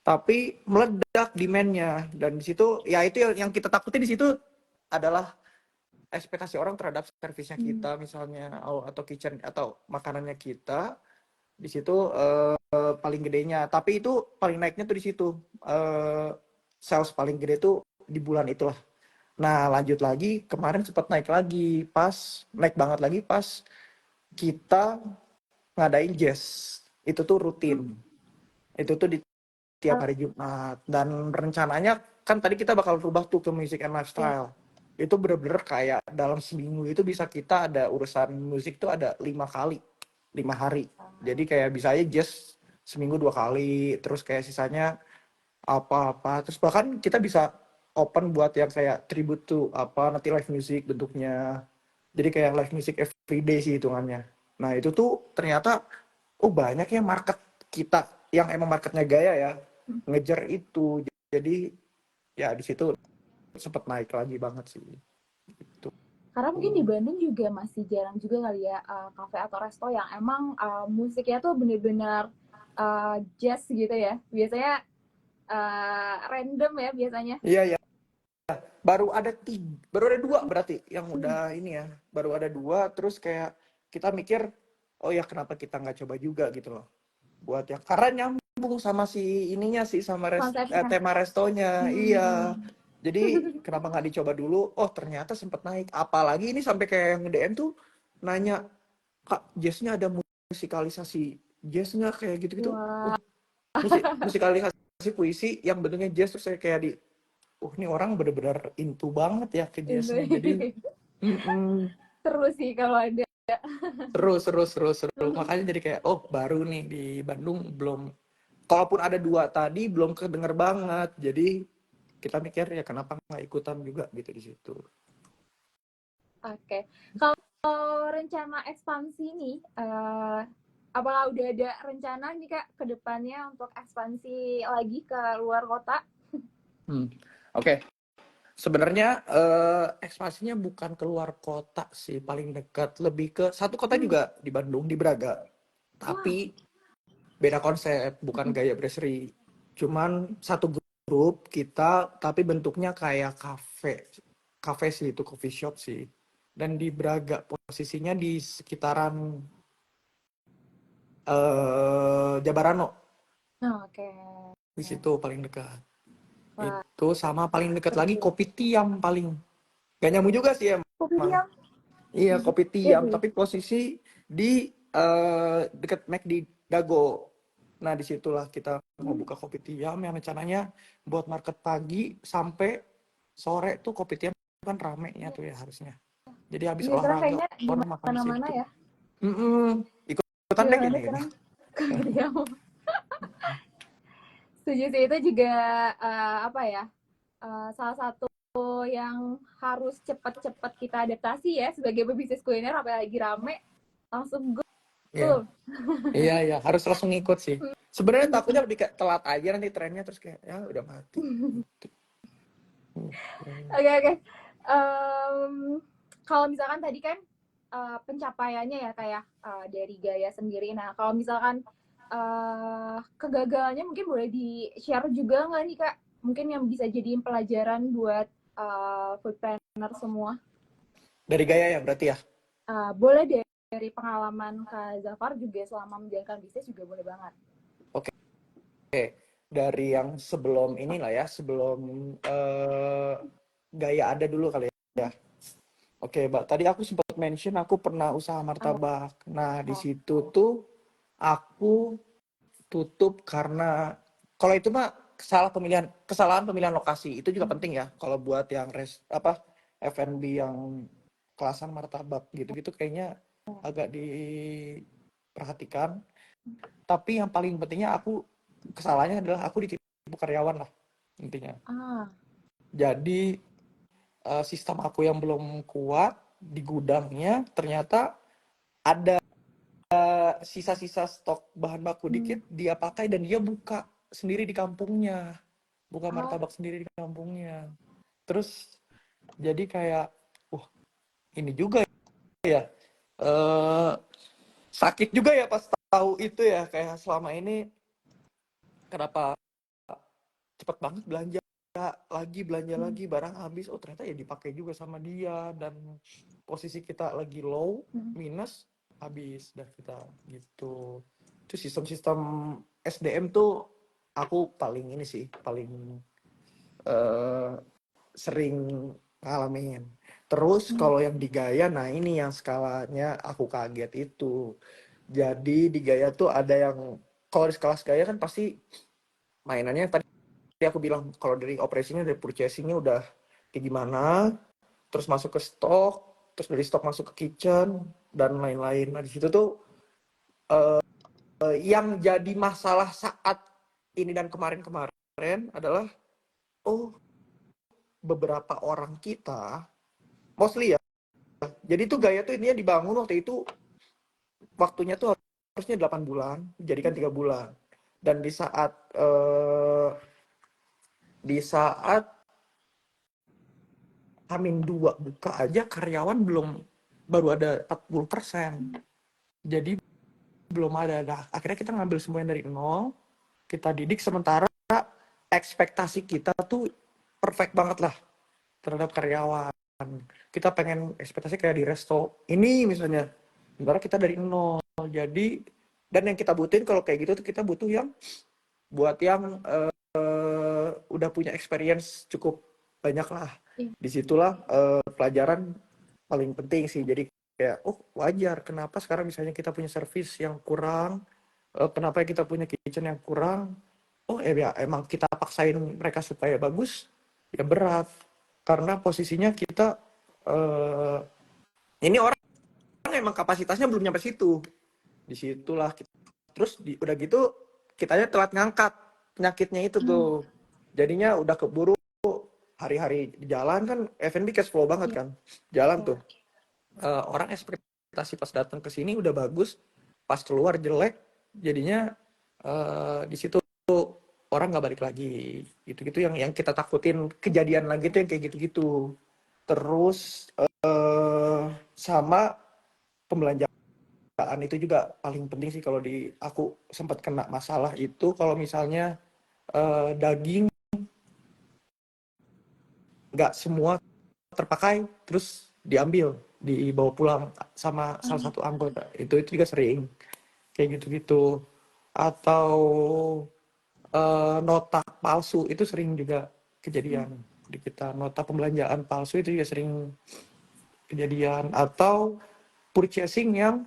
tapi meledak demand-nya, dan di situ ya itu yang kita takutin di situ adalah ekspektasi orang terhadap servisnya kita, misalnya atau kitchen atau makanannya kita di situ paling gedenya. Tapi itu paling naiknya tuh di situ, sales paling gede tuh di bulan itulah. Nah lanjut lagi kemarin sempat naik lagi, pas naik banget lagi pas kita ngadain jazz. Itu tuh rutin, itu tuh di tiap hari Jumat, dan rencananya kan tadi kita bakal rubah tuh ke music and lifestyle. Itu bener-bener kayak dalam seminggu itu bisa kita ada urusan musik tuh ada 5 kali, 5 hari. Jadi kayak bisa aja jazz seminggu 2 kali, terus kayak sisanya apa-apa. Terus bahkan kita bisa open buat yang kayak tribute tuh apa nanti live music bentuknya. Jadi kayak live music everyday sih hitungannya. Nah itu tuh ternyata banyak ya market kita yang emang marketnya gaya ya ngejar itu. Jadi ya di situ sempat naik lagi banget sih. Gitu. Karena mungkin di Bandung juga masih jarang juga kali ya kafe atau resto yang emang musiknya tuh bener-bener jazz gitu ya. Biasanya random ya biasanya. Iya ya. Baru ada dua berarti yang udah ini ya. Baru ada 2, terus kayak kita mikir, oh ya kenapa kita nggak coba juga gitu loh. Buat yang karena nyambung sama si ininya sih, sama Konsepnya. tema restonya. Iya. Jadi kenapa nggak dicoba dulu? Oh ternyata sempet naik. Apalagi ini sampai kayak yang DM tuh nanya, Kak, jazznya ada musikalisasi jazz nggak kayak gitu-gitu? Wah. Musikalisasi puisi yang bentuknya jazz, terus saya kayak ini orang bener-bener into banget ya ke jazznya. Jadi Seru sih kalau ada. seru. Makanya jadi kayak baru nih di Bandung belum. Kalaupun ada 2 tadi belum kedenger banget. Jadi kita mikir ya kenapa nggak ikutan juga gitu di situ. Oke. Kalau rencana ekspansi nih, apakah udah ada rencana nih Kak ke depannya untuk ekspansi lagi ke luar kota? Oke. Sebenarnya ekspansinya bukan keluar kota sih, paling dekat lebih ke satu kota juga di Bandung, di Braga. Tapi beda konsep, bukan gaya brasserie. Cuman satu grup kita, tapi bentuknya kayak kafe sih, itu coffee shop sih. Dan di Braga posisinya di sekitaran Jabarano. Oke. Di situ paling dekat. Itu sama paling dekat lagi Kopi Tiam paling. Gak nyambung juga sih emang. Kopi Tiam. Iya, Kopi Tiam, tapi posisi di dekat McD Dago. Nah, disitulah kita mau buka Kopi Tiam yang rencananya buat market pagi sampai sore tuh. Kopi Tiam kan rame ya tuh ya harusnya. Jadi habis olahraga orang makan di situ. Ya. Ikutan deh ini. Kopi Tiam. Setuju sih, itu juga salah satu yang harus cepat-cepat kita adaptasi ya sebagai pebisnis kuliner, apalagi rame langsung go. Iya, harus langsung ngikut sih. Sebenarnya takutnya lebih kayak telat aja nanti trennya, terus kayak ya udah mati. Oke. Kalau misalkan tadi kan pencapaiannya ya kayak dari Gaya sendiri. Nah, kalau misalkan kegagalannya mungkin boleh di-share juga nggak nih Kak? Mungkin yang bisa jadiin pelajaran buat food planner semua. Dari Gaya ya berarti ya? Boleh dari pengalaman Kak Zafar juga selama menjalankan bisnis juga boleh banget. Oke. Dari yang sebelum inilah ya, sebelum Gaya ada dulu kali ya. Oke, Mbak. Tadi aku sempat mention aku pernah usaha martabak. Nah, di situ tuh aku tutup karena kalau itu mah kesalahan pemilihan lokasi. Itu juga penting ya kalau buat yang F&B yang kelasan martabak gitu-gitu kayaknya agak diperhatikan. Tapi yang paling pentingnya kesalahannya adalah aku ditipu karyawan lah intinya. Jadi sistem aku yang belum kuat di gudangnya ternyata ada sisa-sisa stok bahan baku dikit dia pakai dan dia buka sendiri di kampungnya. buka Oh, martabak sendiri di kampungnya. Terus jadi kayak, ini juga ya, eh sakit juga ya pas tahu itu ya, kayak selama ini kenapa cepet banget belanja lagi, barang habis, oh ternyata ya dipakai juga sama dia, dan posisi kita lagi low, minus, habis dah kita gitu. Itu sistem-sistem SDM tuh aku paling ini sih, paling eh, sering ngalamin. Terus kalau yang di Gaya, nah ini yang skalanya aku kaget itu. Jadi di Gaya tuh ada yang, kalau di kelas Gaya kan pasti mainannya yang tadi aku bilang, kalau dari operasinya, dari purchasingnya udah kayak gimana, terus masuk ke stok, terus dari stok masuk ke kitchen dan lain-lain. Nah di situ tuh yang jadi masalah saat ini dan kemarin-kemarin adalah, oh beberapa orang kita, mostly ya, jadi tuh Gaya tuh intinya dibangun waktu itu, waktunya tuh harusnya 8 bulan, jadikan 3 bulan. Dan di saat H-2 buka aja, karyawan baru ada 40%. Jadi belum ada. Nah, akhirnya kita ngambil semuanya dari nol, kita didik, sementara ekspektasi kita tuh perfect banget lah terhadap karyawan. Kita pengen ekspektasi kayak di resto ini misalnya, sementara kita dari nol. Jadi, dan yang kita butuhin kalau kayak gitu tuh, kita butuh yang buat yang udah punya experience cukup banyak lah. Iya. Disitulah pelajaran paling penting sih. Jadi kayak, oh wajar kenapa sekarang misalnya kita punya service yang kurang, kenapa kita punya kitchen yang kurang. Oh ya emang kita paksain mereka supaya bagus, ya berat. Karena posisinya kita, ini orang emang kapasitasnya belum nyampe situ. Disitulah terus udah gitu kitanya telat ngangkat penyakitnya itu tuh. Jadinya udah keburu hari-hari di jalan kan, F&B cash flow banget kan. Jalan tuh. Orang ekspektasi pas datang ke sini udah bagus, pas keluar jelek, jadinya di situ orang nggak balik lagi. Gitu-gitu yang kita takutin kejadian lagi tuh yang kayak gitu-gitu. Terus sama pembelanjaan itu juga paling penting sih. Kalau di aku sempat kena masalah itu, kalau misalnya daging nggak semua terpakai, terus dibawa pulang sama salah satu anggota, itu juga sering kayak gitu-gitu. Atau nota palsu itu sering juga kejadian di kita. Nota pembelanjaan palsu itu juga sering kejadian. Atau purchasing yang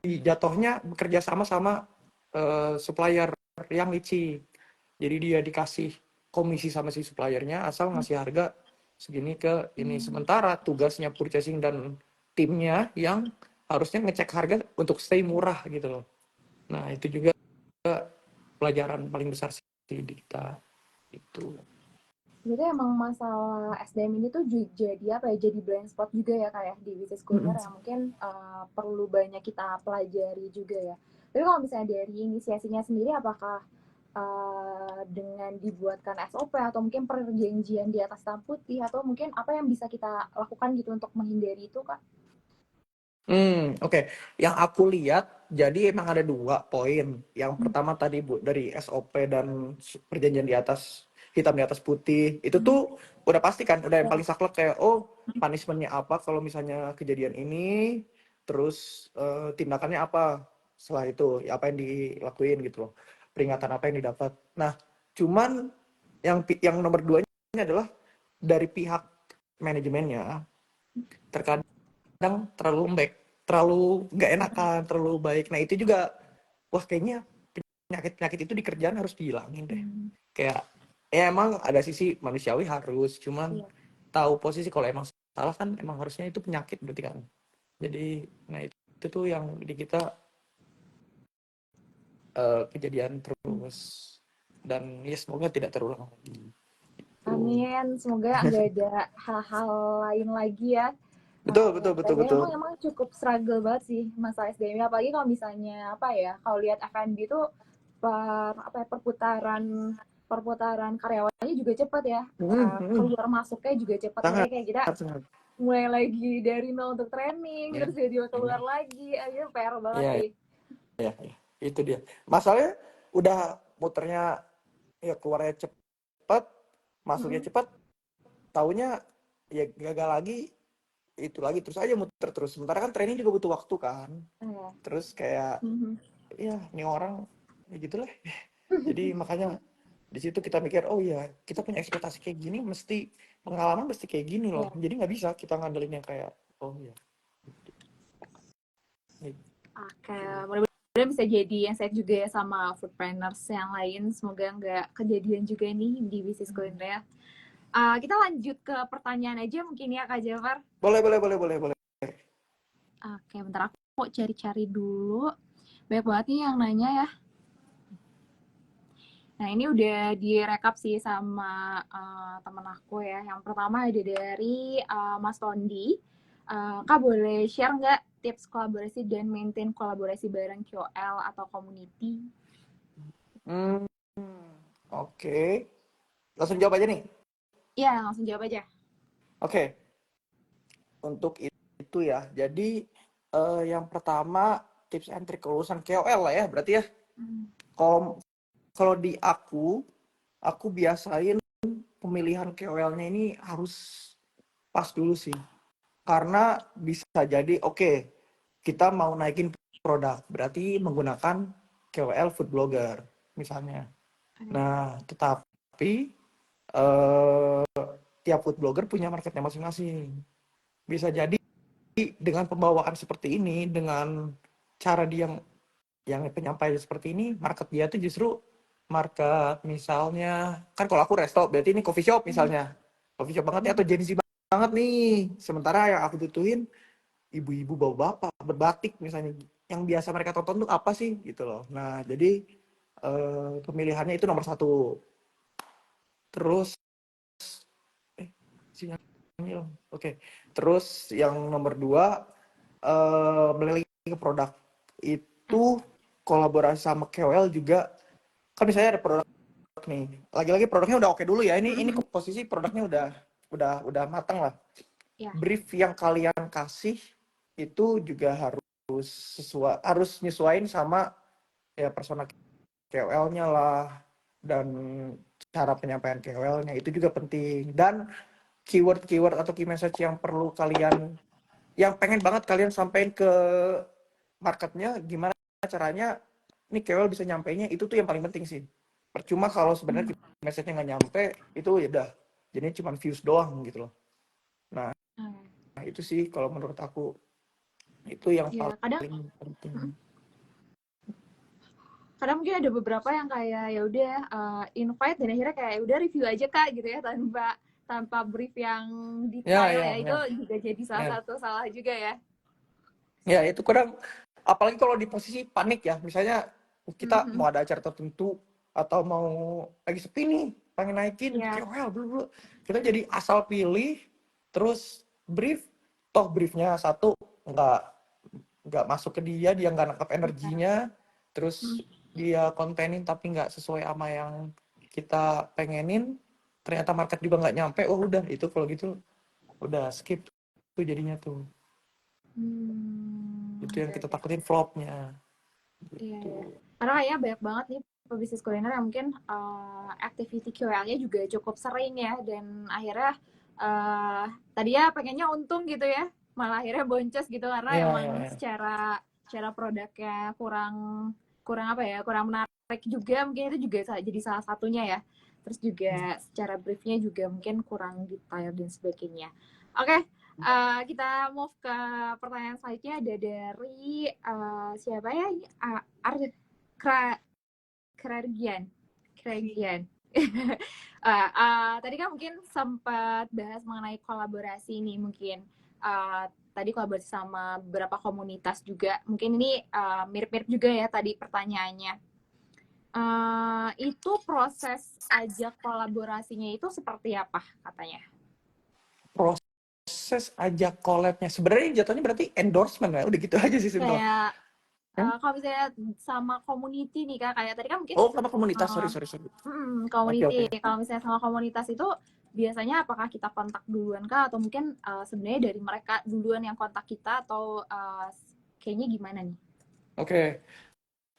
jatuhnya bekerja sama supplier yang licik. Jadi dia dikasih komisi sama si suppliernya asal ngasih harga segini ke ini, sementara tugasnya purchasing dan timnya yang harusnya ngecek harga untuk stay murah gitu loh. Nah itu juga pelajaran paling besar sih di kita itu. Jadi emang masalah SDM ini tuh jadi apa ya, jadi blind spot juga ya kayak di bisnis kuliner yang mungkin perlu banyak kita pelajari juga ya. Tapi kalau misalnya dari inisiasinya sendiri, apakah dengan dibuatkan SOP atau mungkin perjanjian di atas hitam putih, atau mungkin apa yang bisa kita lakukan gitu untuk menghindari itu, Kak? Oke. Yang aku lihat, jadi emang ada 2 poin. Yang pertama tadi Bu, dari SOP dan perjanjian di atas hitam di atas putih, itu tuh udah pasti kan, udah yang paling saklek kayak, oh punishment-nya apa kalau misalnya kejadian ini, terus tindakannya apa setelah itu, ya apa yang dilakuin gitu loh, peringatan apa yang didapat. Nah, cuman yang nomor 2-nya adalah dari pihak manajemennya, terkadang terlalu lembek, terlalu nggak enakan, terlalu baik. Nah itu juga, wah kayaknya penyakit itu di kerjaan harus dihilangin deh. Kayak, ya emang ada sisi manusiawi harus, cuman tahu posisi kalau emang salah kan emang harusnya itu penyakit berarti kan. Jadi, nah itu tuh yang di kita kejadian terus, dan ya semoga tidak terulang lagi. Amin, semoga nggak ada hal-hal lain lagi ya. Betul. Tapi emang cukup struggle banget sih masa SDM, apalagi kalau misalnya apa ya, kalau lihat F&B itu perputaran perputaran karyawannya juga cepat ya. Hmm. Keluar masuknya juga cepat. Sangat, Misalnya kayak kita sangat. mulai lagi dari nol untuk training, Ya, terus tiba-tiba keluar ya, lagi, akhirnya PR banget ya, sih. ya, ya. Itu dia. Masalahnya udah muternya ya keluarnya cepet, masuknya Mm-mm. cepet, taunya ya gagal lagi, itu lagi terus aja muter terus. Sementara kan training juga butuh waktu kan. Iya. Terus kayak Mhm. ya ini orang ya gitulah. Jadi makanya di situ kita mikir, oh iya kita punya ekspektasi kayak gini, mesti pengalaman mesti kayak gini Iya. loh. Jadi nggak bisa kita ngandelin yang kayak oh iya. Oke, mudah-mudahan bisa jadi insight juga ya sama foodplanners yang lain. Semoga nggak kejadian juga nih di bisnis kuliner ya. Kita lanjut ke pertanyaan aja mungkin ya Kak Jafar. Boleh. Oke, bentar aku mau cari-cari dulu. Banyak banget nih yang nanya ya. Nah, ini udah direkap sih sama temen aku ya. Yang pertama ada dari Mas Tondi. Kak boleh share nggak tips kolaborasi dan maintain kolaborasi bareng KOL atau community? Oke. Langsung jawab aja nih. Iya, langsung jawab aja. Oke. Untuk itu ya. Jadi yang pertama tips and trick kelulusan KOL lah ya, berarti ya. Kalau di aku biasain pemilihan KOL-nya ini harus pas dulu sih. Karena bisa jadi oke, kita mau naikin produk, berarti menggunakan KOL food blogger misalnya. Nah, tetapi tiap food blogger punya marketnya masing-masing. Bisa jadi dengan pembawaan seperti ini, dengan cara dia yang penyampaian seperti ini, market dia tuh justru market misalnya, kan kalau aku resto, berarti ini coffee shop misalnya. Coffee shop banget ya, atau Gen Z banget nih. Sementara yang aku butuhin ibu-ibu bapak-bapak berbatik misalnya. Yang biasa mereka tonton tuh apa sih gitu loh. Nah, jadi pemilihannya itu nomor satu. Terus sinyal. Oke. Terus yang nomor dua, balik lagi ke produk. Itu kolaborasi sama KOL juga. Kan misalnya ada produk nih. Lagi-lagi produknya udah oke dulu ya. Ini posisi produknya udah matang lah. Ya. Brief yang kalian kasih itu juga harus nyesuaiin sama ya persona KOL-nya lah, dan cara penyampaian KOL-nya itu juga penting, dan keyword atau key message yang perlu kalian, yang pengen banget kalian sampaikan ke marketnya, gimana caranya ini KOL bisa nyampainya, itu tuh yang paling penting sih. Percuma kalau sebenarnya key message-nya nggak nyampe, itu ya udah jadinya cuma views doang gitu loh. Nah itu sih kalau menurut aku itu yang Ya, paling penting. kadang mungkin ada beberapa yang kayak ya udah invite dan akhirnya kayak udah review aja Kak gitu ya, tanpa brief yang detail ya. Itu juga jadi salah satu salah juga ya. Ya itu kadang, apalagi kalau di posisi panik ya, misalnya kita mau ada acara tertentu atau mau lagi sepi nih, pengen naikin KOL dulu, kita jadi asal pilih, terus brief, toh briefnya satu nggak masuk ke dia nggak nangkap energinya, terus dia kontenin tapi nggak sesuai sama yang kita pengenin, ternyata market juga nggak nyampe, oh udah itu kalau gitu udah skip tuh jadinya tuh. Itu yang kita takutin flopnya gitu. Iya. Karena kayaknya banyak banget nih pebisnis kuliner yang mungkin activity KOL-nya juga cukup sering ya, dan akhirnya tadi ya pengennya untung gitu ya, malah akhirnya boncos gitu karena emang secara produknya kurang menarik juga, mungkin itu juga jadi salah satunya ya. Terus juga secara briefnya juga mungkin kurang detail dan sebagainya. Oke, kita move ke pertanyaan selanjutnya, ada dari siapa ya ini, Kragian. Tadi kan mungkin sempat bahas mengenai kolaborasi nih, mungkin tadi kolaborasi sama beberapa komunitas juga, mungkin ini mirip-mirip juga ya tadi pertanyaannya. Itu proses ajak kolaborasinya itu seperti apa katanya? Proses ajak collab-nya sebenarnya jatuhnya berarti endorsement ya, udah gitu aja sih simpel. Hmm? kalau misalnya sama community nih Kak, kayak tadi kan mungkin Oh, sama komunitas. Sorry, uh, sorry, sorry. Oke, community. oke. Kalau misalnya sama komunitas itu biasanya apakah kita kontak duluan Kak, atau mungkin sebenarnya dari mereka duluan yang kontak kita, atau kayaknya gimana nih? Oke.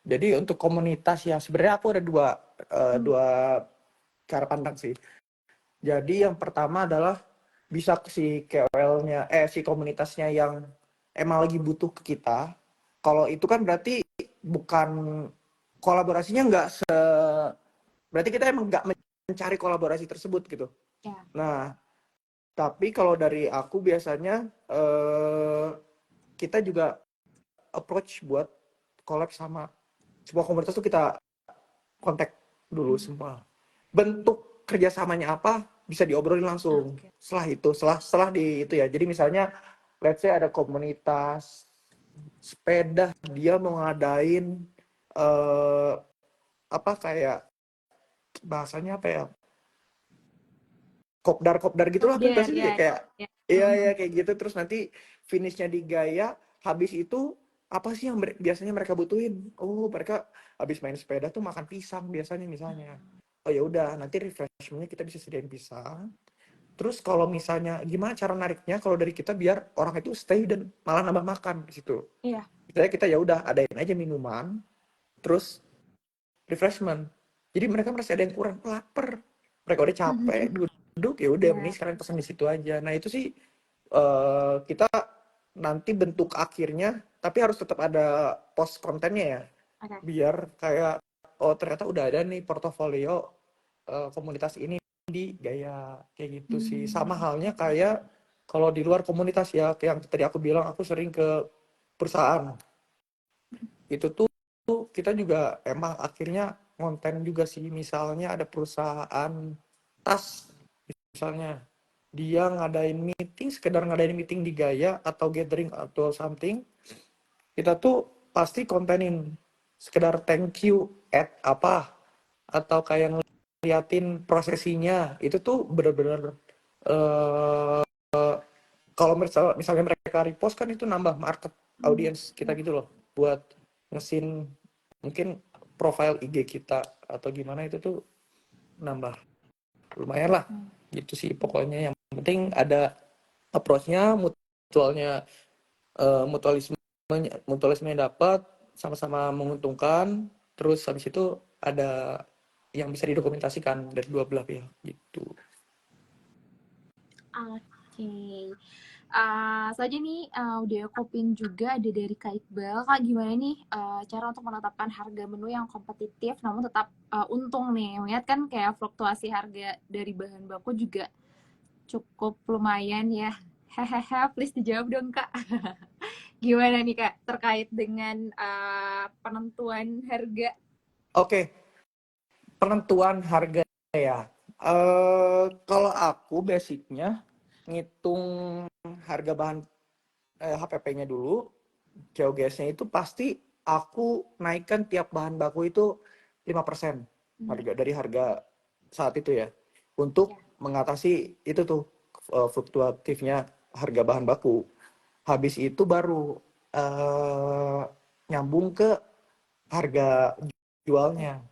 Jadi untuk komunitas ya sebenarnya aku ada dua cara pandang sih. Jadi yang pertama adalah bisa si KOL-nya, si komunitasnya yang emang lagi butuh ke kita. Kalau itu kan berarti bukan kolaborasinya nggak berarti kita emang nggak mencari kolaborasi tersebut gitu. Ya. Nah, tapi kalau dari aku biasanya kita juga approach buat collab sama semua komunitas tuh kita kontak dulu semua. Bentuk kerjasamanya apa bisa diobrolin langsung. Oke. Setelah di itu ya. Jadi misalnya let's say ada komunitas sepeda, dia mau ngadain apa kayak bahasanya apa ya, kopdar gitulah apa Kopdar sih ya. kayak Ya. iya kayak gitu. Terus nanti finishnya di Gaya. Habis itu apa sih yang biasanya mereka butuhin? Oh, mereka habis main sepeda tuh makan pisang biasanya misalnya. Oh ya udah, nanti refreshmentnya kita bisa sediain pisang. Terus kalau misalnya gimana cara nariknya kalau dari kita biar orang itu stay dan malah nambah makan di situ. Iya. Misalnya kita ya udah adain aja minuman, terus refreshment. Jadi mereka merasa ada yang kurang, lapar. Mereka udah capek duduk ya udah mending Ya. sekarang pesan di situ aja. Nah itu sih kita nanti bentuk akhirnya, tapi harus tetap ada post kontennya ya, Oke. biar kayak oh ternyata udah ada nih portofolio komunitas ini di Gaya kayak gitu sih. Sama halnya kayak kalau di luar komunitas ya, kayak yang tadi aku bilang aku sering ke perusahaan. Itu tuh kita juga emang akhirnya konten juga sih. Misalnya ada perusahaan tas misalnya, dia ngadain meeting, sekedar ngadain meeting di Gaya atau gathering atau something, kita tuh pasti kontenin sekedar thank you at apa, atau kayak ngeliatin prosesinya. Itu tuh bener-bener kalau misalnya mereka repost kan itu nambah market audience kita gitu loh, buat ngesin mungkin profile IG kita atau gimana, itu tuh nambah lumayan lah gitu sih. Pokoknya yang penting ada approach-nya, mutualismenya dapat, sama-sama menguntungkan, terus habis itu ada yang bisa didokumentasikan dari dua belah pihak gitu. Oke. Saja nih udah kopin juga ada dari Kak Iqbal. Kak, gimana nih cara untuk menetapkan harga menu yang kompetitif namun tetap untung nih? Melihat kan kayak fluktuasi harga dari bahan baku juga cukup lumayan ya. Hehehe, please dijawab dong Kak. Gimana nih Kak terkait dengan penentuan harga? Oke, penentuan harga ya. Kalau aku basicnya ngitung harga bahan HPP-nya dulu, geogasnya itu pasti aku naikkan tiap bahan baku itu 5% harga dari harga saat itu ya, untuk mengatasi itu tuh fluktuatifnya harga bahan baku. Habis itu baru nyambung ke harga jualnya.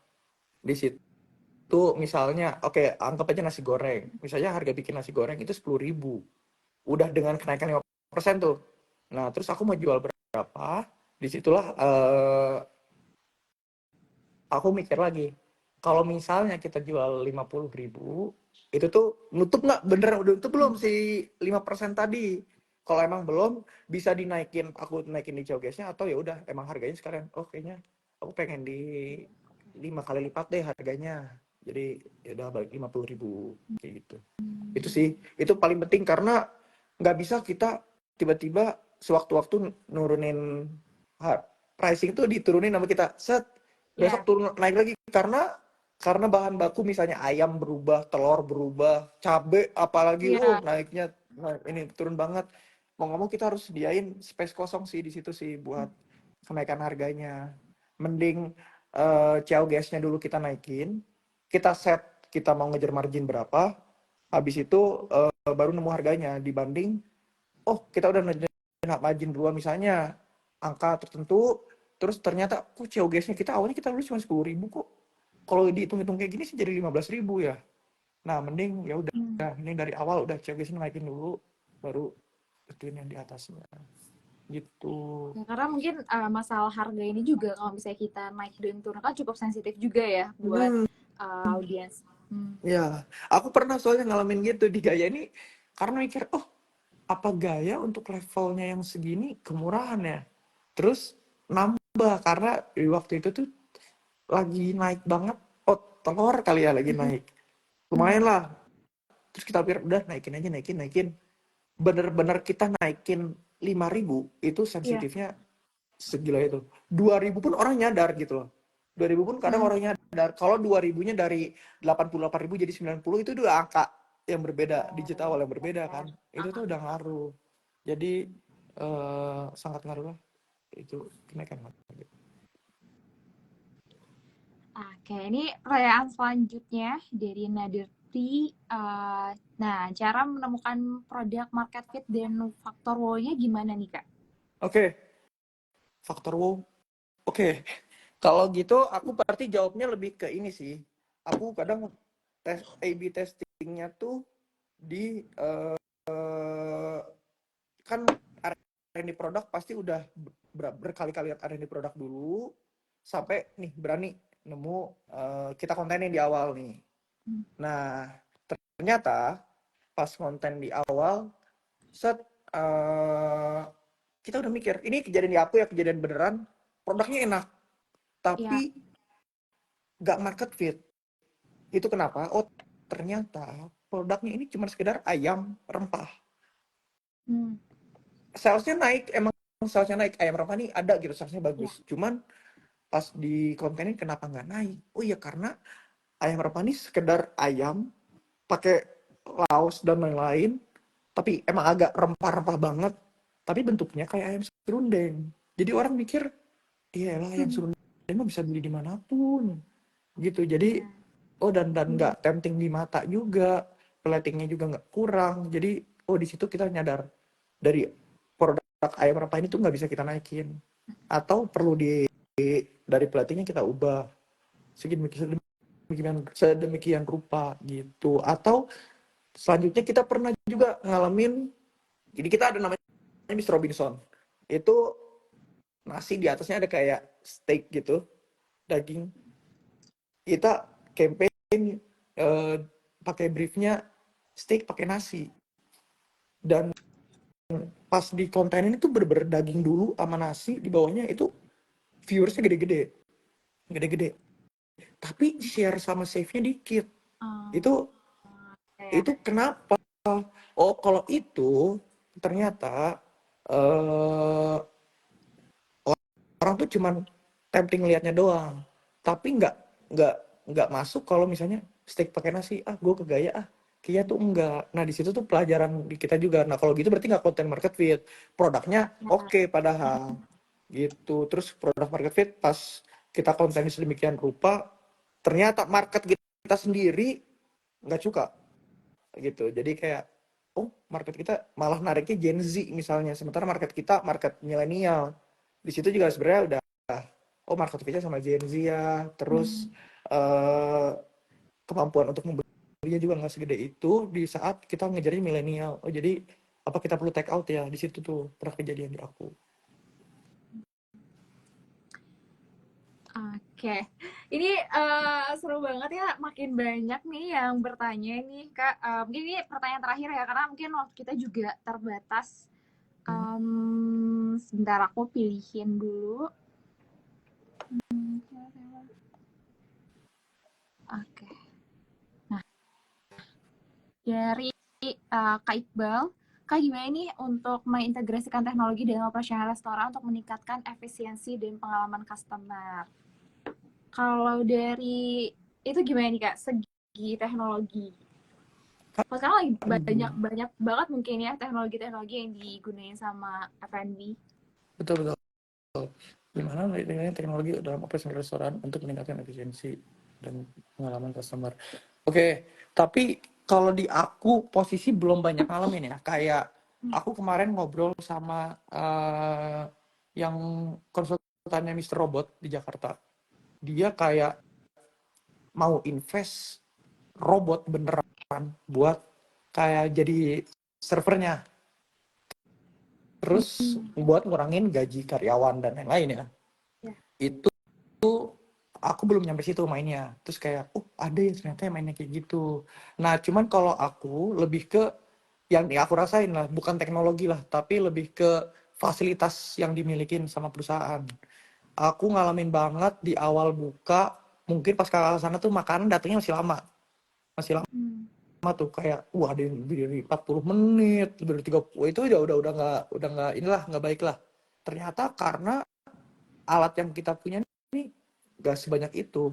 Di situ misalnya oke, anggap aja nasi goreng. Misalnya harga bikin nasi goreng itu 10.000. Udah dengan kenaikan 5% tuh. Nah, terus aku mau jual berapa? Disitulah aku mikir lagi. Kalau misalnya kita jual 50.000, itu tuh nutup nggak? Bener udah nutup belum si 5% tadi? Kalau emang belum, bisa dinaikin, aku naikin di Cowgesnya, atau ya udah emang harganya sekarang, oh kayaknya aku pengen di 5 kali lipat deh harganya. Jadi ya udah balik 50.000 kayak gitu. Itu sih, itu paling penting karena nggak bisa kita tiba-tiba sewaktu-waktu nurunin pricing tuh diturunin sama kita, set besok turun naik lagi karena bahan baku misalnya ayam berubah, telur berubah, cabe apalagi naiknya ini turun banget. Mau ngomong kita harus sediain space kosong sih di situ sih buat kenaikan harganya. Mending gasnya dulu kita naikin, kita set kita mau ngejar margin berapa, habis itu baru nemu harganya, dibanding oh kita udah ngejar margin duluan misalnya angka tertentu, terus ternyata kok COGS-nya kita awalnya kita lulus cuma 10.000 kok. Kalau dihitung-hitung kayak gini sih jadi 15.000 ya. Nah, mending ya udah, mending dari awal udah COGS-nya naikin dulu, baru ituin yang di atasnya. Gitu. Ya, karena mungkin masalah harga ini juga kalau misalnya kita naik dan turun kan cukup sensitif juga ya buat audiens. Ya, aku pernah soalnya ngalamin gitu di Gaya ini karena mikir, oh apa Gaya untuk levelnya yang segini kemurahan ya. Terus nambah karena di waktu itu tuh lagi naik banget, oh telur kali ya lagi naik. Lumayan lah. Terus kita pikir udah naikin aja, naikin. Bener-bener kita naikin 5.000 itu sensitifnya segila itu. 2.000 pun orang nyadar gitu loh. 2.000 pun kadang orang nyadar. Kalau 2.000-nya dari 88.000 jadi 90 itu udah angka yang berbeda, digit awal yang berbeda kan. Itu tuh udah ngaruh. Jadi sangat ngaruh lah itu kenaikan harga. Oke, ini pertanyaan selanjutnya dari Nadirti. Nah, cara menemukan produk market fit dan faktor wow-nya gimana nih, Kak? Oke. Faktor wow. Oke. Kalau gitu aku berarti jawabnya lebih ke ini sih. Aku kadang tes A/B testingnya tuh di kan R&D produk pasti udah berkali-kali lihat R&D produk dulu sampai nih berani nemu kita kontenin di awal nih. Nah, ternyata pas konten di awal set kita udah mikir ini kejadian di aku ya, kejadian beneran, produknya enak tapi nggak market fit. Itu kenapa? Oh ternyata produknya ini cuma sekedar ayam rempah. Salesnya naik, emang salesnya naik, ayam rempah nih ada gitu, salesnya bagus. Cuman pas di kontenin kenapa nggak naik? Oh iya karena ayam rempah nih sekedar ayam pakai laos dan lain-lain, tapi emang agak rempah-rempah banget, tapi bentuknya kayak ayam serundeng. Jadi orang mikir, iya lah ayam serundeng mah bisa beli dimanapun, gitu. Jadi dan nggak tempting di mata juga, platingnya juga nggak kurang. Jadi di situ kita nyadar dari produk ayam rempah ini tuh nggak bisa kita naikin, atau perlu dari platingnya kita ubah sedemikian rupa gitu. Atau selanjutnya kita pernah juga ngalamin, jadi kita ada namanya Mr. Robinson, itu nasi di atasnya ada kayak steak gitu, daging. Kita campaign pakai briefnya steak pakai nasi, dan pas di konten ini tuh bener-bener daging dulu sama nasi, di bawahnya itu viewersnya gede-gede, tapi share sama save-nya dikit. Itu kenapa? Oh kalau itu ternyata orang tuh cuman tempting liatnya doang, tapi nggak masuk kalau misalnya steak pakai nasi, gue ke Gaya Kia tuh enggak. Nah di situ tuh pelajaran di kita juga. Nah kalau gitu berarti nggak content market fit, produknya oke padahal gitu. Terus produk market fit pas kita kontennya sedemikian rupa, ternyata market kita sendiri nggak suka gitu. Jadi kayak market kita malah nariknya Gen Z misalnya, sementara market kita market milenial. Di situ juga sebenarnya udah market kita sama Gen Z ya. Terus kemampuan untuk membelinya juga nggak segede itu di saat kita ngejarnya milenial. Jadi apa kita perlu take out ya? Di situ tuh pernah kejadian di aku. Oke, ini seru banget ya, makin banyak nih yang bertanya nih Kak. Mungkin ini pertanyaan terakhir ya, karena mungkin waktu kita juga terbatas. Sebentar aku pilihin dulu. Oke. Nah, dari Kak Iqbal, Kak gimana nih untuk mengintegrasikan teknologi dalam operasional restoran untuk meningkatkan efisiensi dan pengalaman customer? Kalau dari itu gimana nih Kak, segi teknologi? Kalau sekarang lagi banyak banget mungkin ya teknologi-teknologi yang digunain sama F&B. Betul. Gimana dengan teknologi dalam operasi restoran untuk meningkatkan efisiensi dan pengalaman customer? Oke, tapi kalau di aku posisi belum banyak ngalamin ya. Kayak aku kemarin ngobrol sama yang konsultan konsultannya Mr. Robot di Jakarta. Dia kayak mau invest robot beneran buat kayak jadi servernya. Terus buat ngurangin gaji karyawan dan lain-lain ya. Ya. Itu aku belum nyampe situ mainnya. Terus kayak, oh ada ya ternyata yang mainnya kayak gitu. Nah cuman kalau aku lebih ke yang aku rasain lah, bukan teknologi lah, tapi lebih ke fasilitas yang dimilikin sama perusahaan. Aku ngalamin banget di awal buka, mungkin pas kakak sana tuh makanan datangnya masih lama tuh, kayak wah ada yang lebih dari 40 menit, lebih dari 30, itu udah nggak inilah, nggak baik lah. Ternyata karena alat yang kita punya nih nggak sebanyak itu.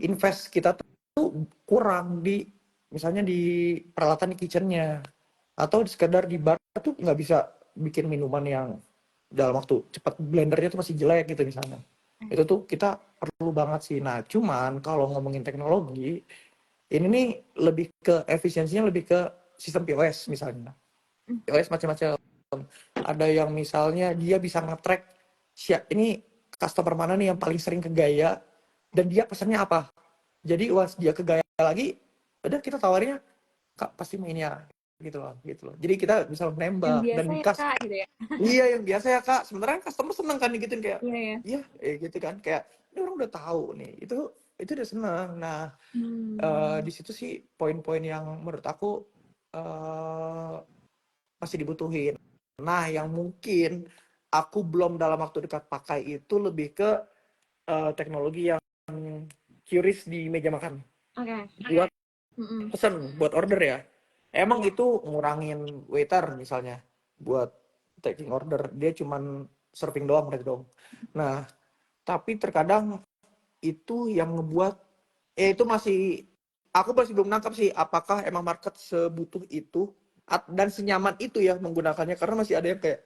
Invest kita tuh kurang di misalnya di peralatan di kitchennya, atau sekedar di bar tuh nggak bisa bikin minuman yang dalam waktu cepat, blendernya tuh masih jelek gitu misalnya. Itu tuh kita perlu banget sih. Nah cuman kalau ngomongin teknologi ini nih lebih ke efisiensinya, lebih ke sistem POS misalnya. POS macam-macam. Ada yang misalnya dia bisa nge-track ini customer mana nih yang paling sering ke Gaya dan dia pesannya apa. Jadi once dia ke Gaya lagi, udah kita tawarinnya Kak pasti mainnya gitu loh. Jadi kita bisa Yang menembak biasa dan ya Kak gitu ya. iya yang biasa ya Kak. Sebenarnya customer seneng kan digituin kayak Iya ya. iya gitu kan, kayak ini orang udah tahu nih. Itu udah seneng. Nah, di situ sih poin-poin yang menurut aku masih dibutuhin. Nah, yang mungkin aku belum dalam waktu dekat pakai itu lebih ke teknologi yang QRIS di meja makan. Oke. Buat Mm-mm. pesan, buat order ya. Emang itu ngurangin waiter misalnya buat taking order, dia cuman serving doang berarti dong. Nah, tapi terkadang itu yang ngebuat itu masih aku masih belum nangkap sih apakah emang market sebutuh itu dan senyaman itu ya menggunakannya, karena masih ada yang kayak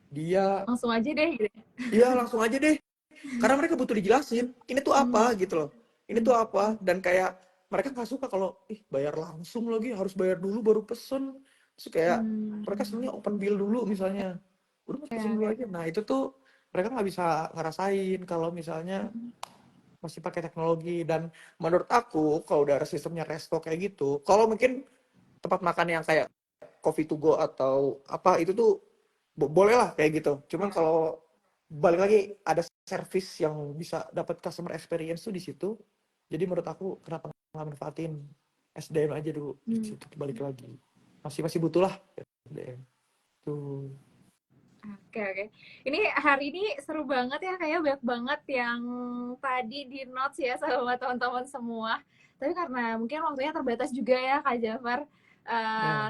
dia Langsung aja deh gitu. iya langsung aja deh, karena mereka butuh dijelasin ini tuh apa gitu loh, ini tuh apa, dan kayak mereka nggak suka kalau bayar langsung lagi, harus bayar dulu baru pesen. Terus kayak mereka sebenarnya open bill dulu misalnya, udah mas pesen dulu aja. Nah itu tuh mereka nggak bisa ngerasain kalau misalnya masih pakai teknologi. Dan menurut aku kalau udah ada sistemnya resto kayak gitu, kalau mungkin tempat makan yang kayak coffee to go atau apa itu tuh boleh lah kayak gitu. Cuman kalau balik lagi ada service yang bisa dapat customer experience tuh di situ. Jadi menurut aku kenapa nggak manfaatin SDM aja dulu di situ, balik lagi masih butuh lah SDM tuh. Oke. Ini hari ini seru banget ya, kayak banyak banget yang tadi di notes ya sama teman-teman semua. Tapi karena mungkin waktunya terbatas juga ya Kak Jafar.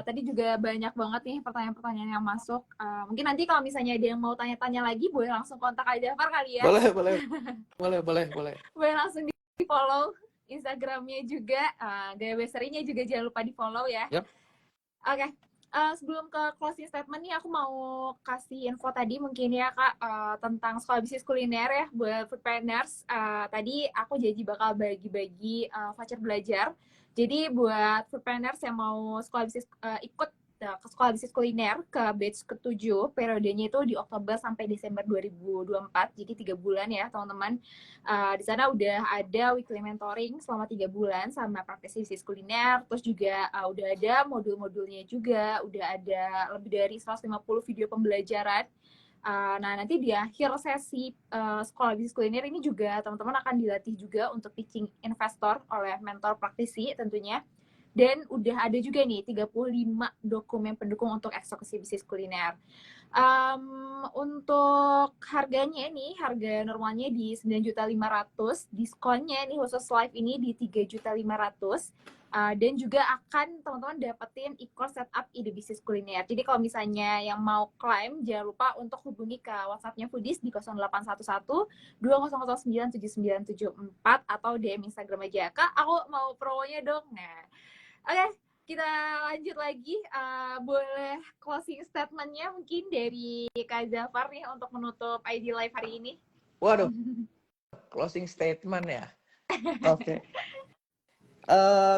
Tadi juga banyak banget nih pertanyaan-pertanyaan yang masuk. Mungkin nanti kalau misalnya ada yang mau tanya-tanya lagi, boleh langsung kontak Kak Jafar kali ya. Boleh. Boleh langsung di follow Instagramnya juga, Gaya Beserinya juga jangan lupa di follow ya. Yap. Oke. Sebelum ke closing statement nih, aku mau kasih info tadi mungkin ya Kak, tentang sekolah bisnis kuliner ya buat foodpreneurs. Tadi aku janji bakal bagi-bagi voucher belajar. Jadi buat foodpreneurs yang mau sekolah bisnis ikut ke sekolah bisnis kuliner ke batch ke-7, periodenya itu di Oktober sampai Desember 2024, jadi 3 bulan ya teman-teman. Di sana udah ada weekly mentoring selama 3 bulan sama praktisi bisnis kuliner, terus juga udah ada modul-modulnya juga, udah ada lebih dari 150 video pembelajaran. Nah, nanti di akhir sesi sekolah bisnis kuliner ini juga teman-teman akan dilatih juga untuk pitching investor oleh mentor praktisi tentunya. Dan udah ada juga nih 35 dokumen pendukung untuk eksekusi bisnis kuliner. Untuk harganya nih, harga normalnya di 9.500.000, diskonnya nih khusus live ini di 3.500.000. Dan juga akan teman-teman dapetin e-course setup ide bisnis kuliner. Jadi kalau misalnya yang mau klaim, jangan lupa untuk hubungi ke WhatsApp-nya Foodies di 0811 2009 7974 atau DM Instagram aja. Kak, aku mau promonya dong. Nah, oke, kita lanjut lagi. Boleh closing statement-nya mungkin dari Kak Zafar nih untuk menutup ID Live hari ini. Waduh, closing statement ya. Oke.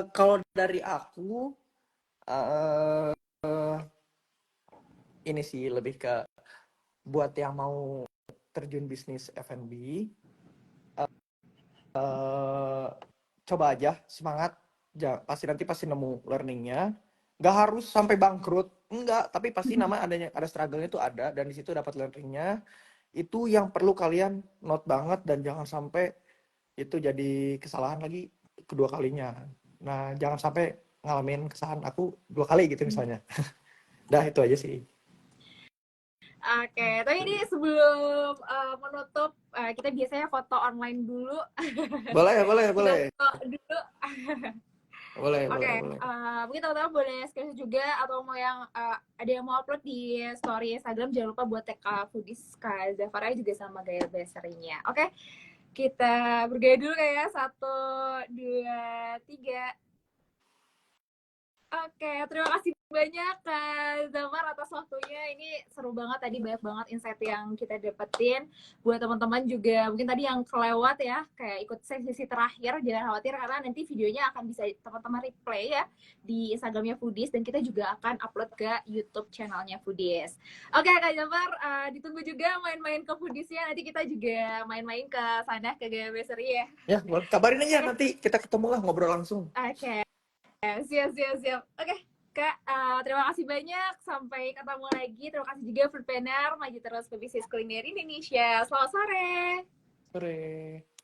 Kalau dari aku ini sih lebih ke buat yang mau terjun bisnis F&B, eh, coba aja, semangat, pasti nemu learningnya. Nggak harus sampai bangkrut, enggak, tapi pasti ada struggle-nya itu ada, dan di situ dapat learningnya. Itu yang perlu kalian note banget, dan jangan sampai itu jadi kesalahan lagi kedua kalinya. Nah, jangan sampai ngalamin kesalahan aku 2 kali gitu misalnya. Dah, itu aja sih. Oke, tapi ini sebelum menutup, kita biasanya foto online dulu. Boleh. Kita foto dulu. Boleh. Oke, mungkin teman-teman boleh screenshot juga, atau mau yang ada yang mau upload di story Instagram, jangan lupa buat tag Foodies Kak Zafara juga sama Gaya Beserinya. Oke, kita bergaya dulu kayak 1, 2, 3. Oke, terima kasih banyak Kak Zamar atas waktunya. Ini seru banget tadi, banyak banget insight yang kita dapetin. Buat teman-teman juga mungkin tadi yang kelewat ya, kayak ikut sesi terakhir, jangan khawatir karena nanti videonya akan bisa teman-teman replay ya di Instagramnya Foodies, dan kita juga akan upload ke YouTube channelnya Foodies. Oke Kak Zamar, ditunggu juga main-main ke Foodiesnya. Nanti kita juga main-main ke sana, ke Gaya Beseri ya. Ya, kabarin aja nanti kita ketemu lah, ngobrol langsung. Oke. Siap. Oke, Kak, terima kasih banyak. Sampai ketemu lagi. Terima kasih juga Foodpreneur, maju terus ke bisnis kuliner Indonesia. Selamat sore. Sore.